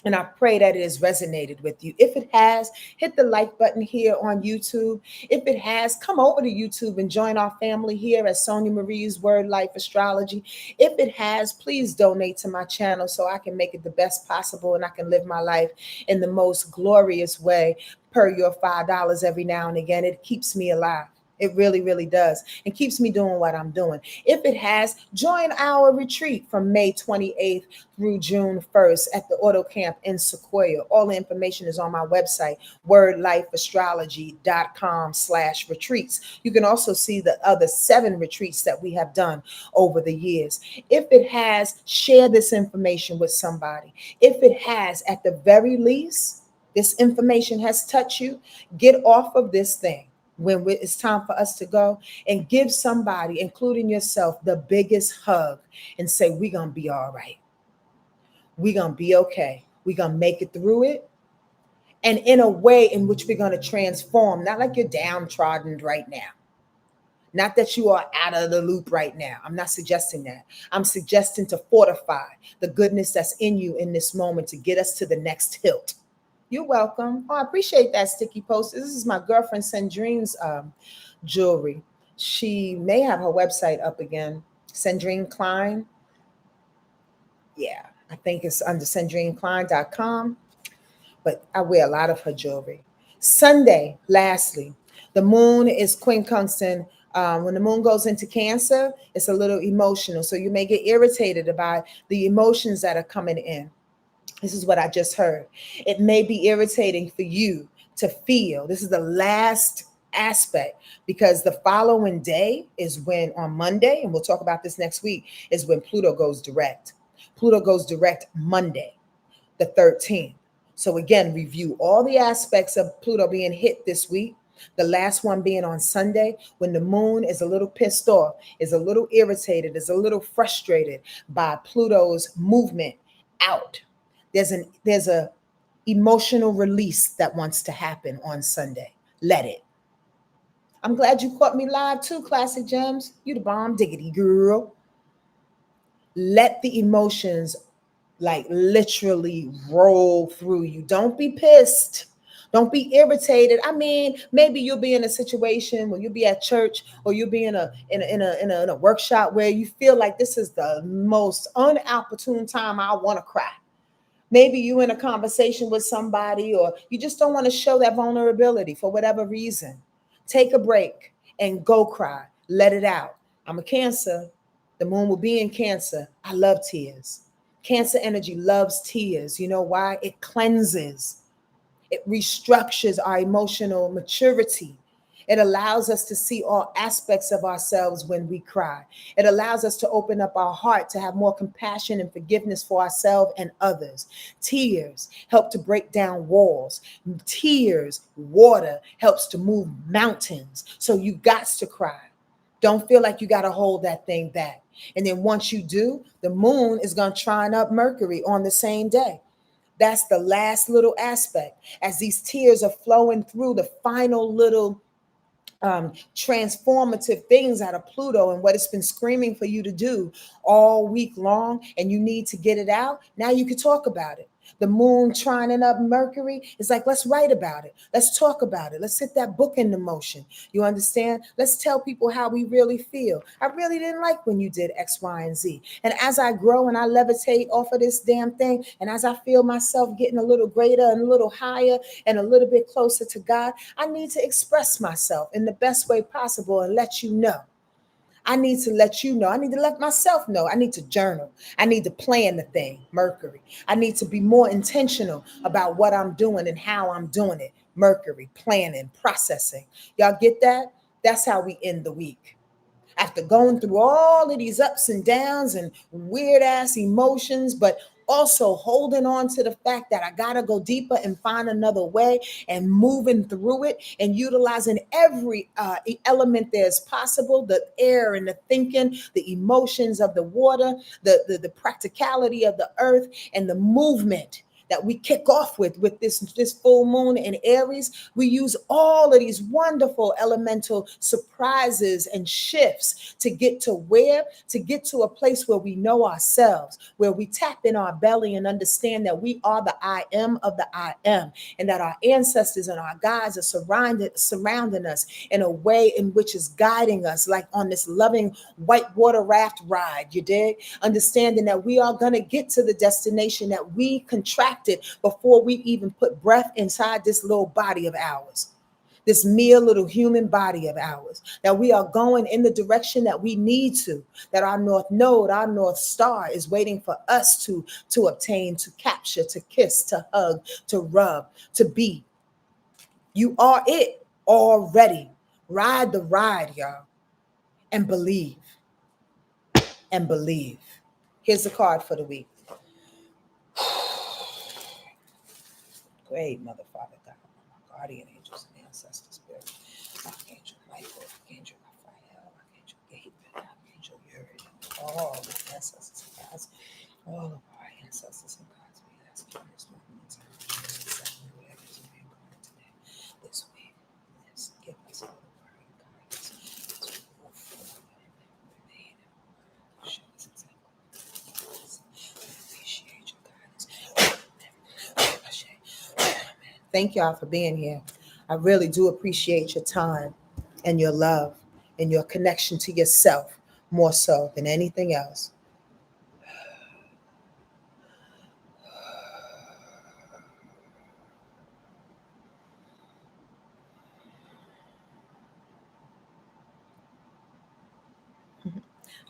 And I pray that it has resonated with you. If it has, hit the like button here on YouTube. If it has, come over to YouTube and join our family here at Sonja Marie's Wordlife Astrology. If it has, please donate to my channel so I can make it the best possible and I can live my life in the most glorious way per your $5 every now and again. It keeps me alive. It really, really does. And keeps me doing what I'm doing. If it has, join our retreat from May 28th through June 1st at the Auto Camp in SEQUOIA. All the information is on my website, wordlifeastrology.com/retreats. You can also see the other 7 retreats that we have done over the years. If it has, share this information with somebody. If it has, at the very least, this information has touched you, get off of this thing when it's time for us to go and give somebody, including yourself, the biggest hug and say, we're going to be all right. We're going to be okay. We're going to make it through it. And in a way in which we're going to transform, not like you're downtrodden right now. Not that you are out of the loop right now. I'm not suggesting that. I'm suggesting to fortify the goodness that's in you in this moment to get us to the next hilt. You're welcome. Oh, I appreciate that sticky post. This is my girlfriend Sandrine's jewelry. She may have her website up again. Sandrine Klein. Yeah, I think it's under sandrineklein.com. But I wear a lot of her jewelry. Sunday, lastly, the moon is quincunxing. When the moon goes into Cancer, it's a little emotional. So you may get irritated about the emotions that are coming in. This is what I just heard. It may be irritating for you to feel. This is the last aspect because the following day is when, on Monday, and we'll talk about this next week, is when Pluto goes direct. Pluto goes direct Monday, the 13th. So again, review all the aspects of Pluto being hit this week. The last one being on Sunday, when the moon is a little pissed off, is a little irritated, is a little frustrated by Pluto's movement out. There's a emotional release that wants to happen on Sunday. Let it. I'm glad you caught me live too, Classic Gems. You the bomb diggity girl. Let the emotions like literally roll through you. Don't be pissed. Don't be irritated. I mean, maybe you'll be in a situation where you'll be at church or you'll be in a workshop where you feel like this is the most unopportune time I want to cry. Maybe you in a conversation with somebody or you just don't want to show that vulnerability for whatever reason. Take a break and go cry. Let it out. I'm a Cancer. The moon will be in Cancer. I love tears. Cancer energy loves tears. You know why? It cleanses. It restructures our emotional maturity. It allows us to see all aspects of ourselves when we cry. It allows us to open up our heart to have more compassion and forgiveness for ourselves and others. Tears help to break down walls. Tears, water helps to move mountains. So you got to cry. Don't feel like you got to hold that thing back. And then once you do, the moon is going to trine up Mercury on the same day. That's the last little aspect. As these tears are flowing through the final little transformative things out of Pluto and what it's been screaming for you to do all week long, and you need to get it out. Now you can talk about it. The moon trining up Mercury is like, let's write about it. Let's talk about it. Let's set that book into motion. You understand? Let's tell people how we really feel. I really didn't like when you did X, Y, and Z. And as I grow and I levitate off of this damn thing, and as I feel myself getting a little greater and a little higher and a little bit closer to God, I need to express myself in the best way possible and let you know. I need to let you know. I need to let myself know. I need to journal. I need to plan the thing, Mercury. I need to be more intentional about what I'm doing and how I'm doing it, Mercury, planning, processing. Y'all get that? That's how we end the week. After going through all of these ups and downs and weird ass emotions, but also holding on to the fact that I got to go deeper and find another way and moving through it and utilizing every element there's possible, the air and the thinking, the emotions of the water, the practicality of the earth and the movement that we kick off with this full moon in Aries. We use all of these wonderful elemental surprises and shifts to get to where? To get to a place where we know ourselves, where we tap in our belly and understand that we are the I am of the I am, and that our ancestors and our guides are surrounding us in a way in which is guiding us, like on this loving whitewater raft ride, you dig? Understanding that we are going to get to the destination that we contracted before we even put breath inside this little body of ours, this mere little human body of ours, that we are going in the direction that we need to, that our north node, our north star is waiting for us to obtain, to capture, to kiss, to hug, to rub, to be. You are it already. Ride the ride, y'all, and believe, and believe. Here's the card for the week. Great Mother, Father, God, my guardian angels and ancestor spirit, Archangel Michael, Archangel Raphael, Archangel Gabriel, Archangel Uriel, all the ancestors and gods, all of our ancestors and gods, we ask you in this moment in time, exactly where it is we are going today, this week. Yes, give us all the word and guidance as we move forward and remain in order. Show us exactly what it is. We appreciate your guidance. Thank y'all for being here. I really do appreciate your time and your love and your connection to yourself more so than anything else.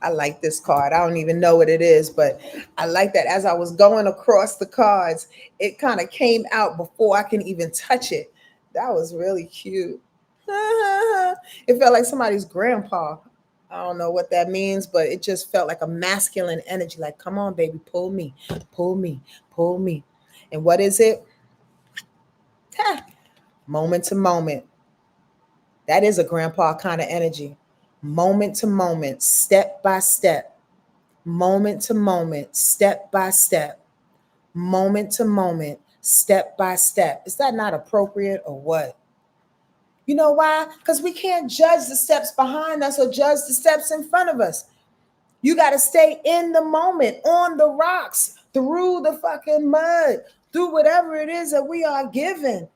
I like this card. I don't even know what it is, but I like that as I was going across the cards, it kind of came out before I can even touch it. That was really cute. It felt like somebody's grandpa. I don't know what that means, but it just felt like a masculine energy. Like, come on, baby, pull me, pull me, pull me. And what is it? Moment to moment. That is a grandpa kind of energy. Moment to moment, step by step, moment to moment, step by step, moment to moment, step by step. Is that not appropriate or what? You know why? Because we can't judge the steps behind us or judge the steps in front of us. You got to stay in the moment, on the rocks, through the fucking mud, through whatever it is that we are given,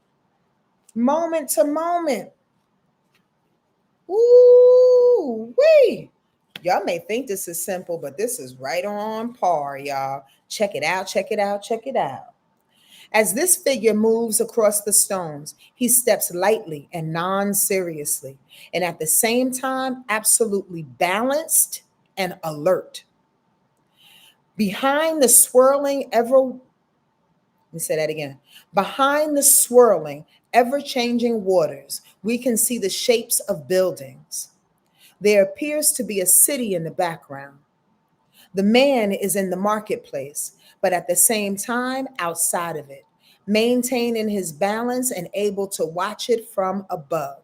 moment to moment. Ooh, wee. Y'all may think this is simple, but this is right on par, y'all. Check it out, check it out, check it out. As this figure moves across the stones, he steps lightly and non-seriously, and at the same time, absolutely balanced and alert. Behind the swirling, let me say that again. Behind the swirling, ever-changing waters, we can see the shapes of buildings. There appears to be a city in the background. The man is in the marketplace, but at the same time, outside of it, maintaining his balance and able to watch it from above.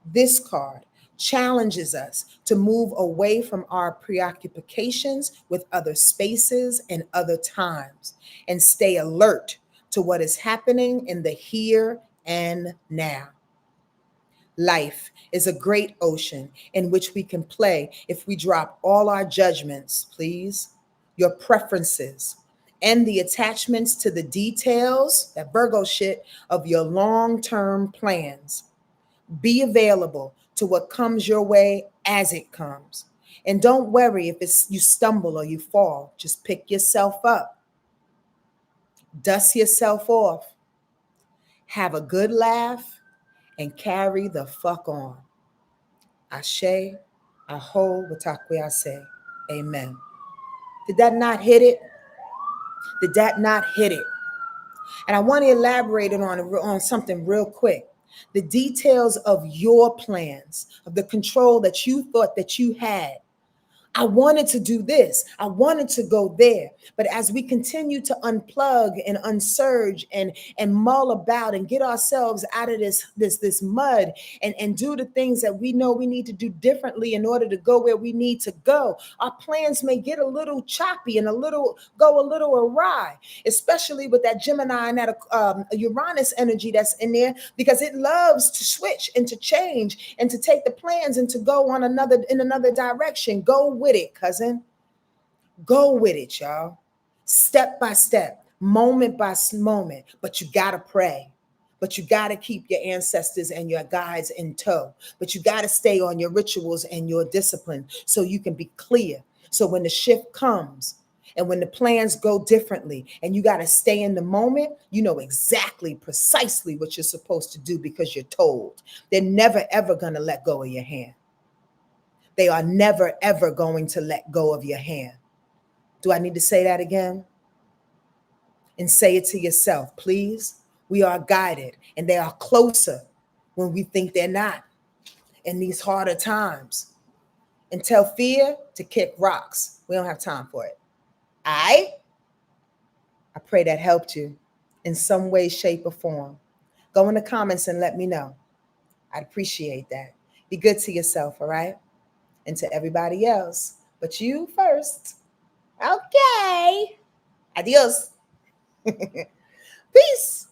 This card challenges us to move away from our preoccupations with other spaces and other times and stay alert to what is happening in the here and now. Life is a great ocean in which we can play if we drop all our judgments, please, your preferences, and the attachments to the details, that Virgo shit, of your long-term plans. Be available to what comes your way as it comes. And don't worry if you stumble or you fall. Just pick yourself up. Dust yourself off. Have a good laugh and carry the fuck on. Ashe, Aho, weeklyastrology. Amen. Did that not hit it? Did that not hit it? And I want to elaborate on something real quick. The details of your plans, of the control that you thought that you had. I wanted to do this. I wanted to go there. But as we continue to unplug and unsurge and mull about and get ourselves out of this mud and do the things that we know we need to do differently in order to go where we need to go, our plans may get a little choppy and go a little awry, especially with that Gemini and that Uranus energy that's in there, because it loves to switch and to change and to take the plans and to go on another direction. Go with it, cousin. Go with it, y'all. Step by step, moment by moment. But you got to pray. But you got to keep your ancestors and your guides in tow. But you got to stay on your rituals and your discipline so you can be clear. So when the shift comes and when the plans go differently and you got to stay in the moment, you know exactly, precisely what you're supposed to do because you're told. They're never, ever going to let go of your hand. They are never, ever going to let go of your hand. Do I need to say that again? And say it to yourself, please. We are guided, and they are closer when we think they're not in these harder times. And tell fear to kick rocks. We don't have time for it. I pray that helped you in some way, shape, or form. Go in the comments and let me know. I'd appreciate that. Be good to yourself, all right? And to everybody else. But you first. Okay. Adios. Peace.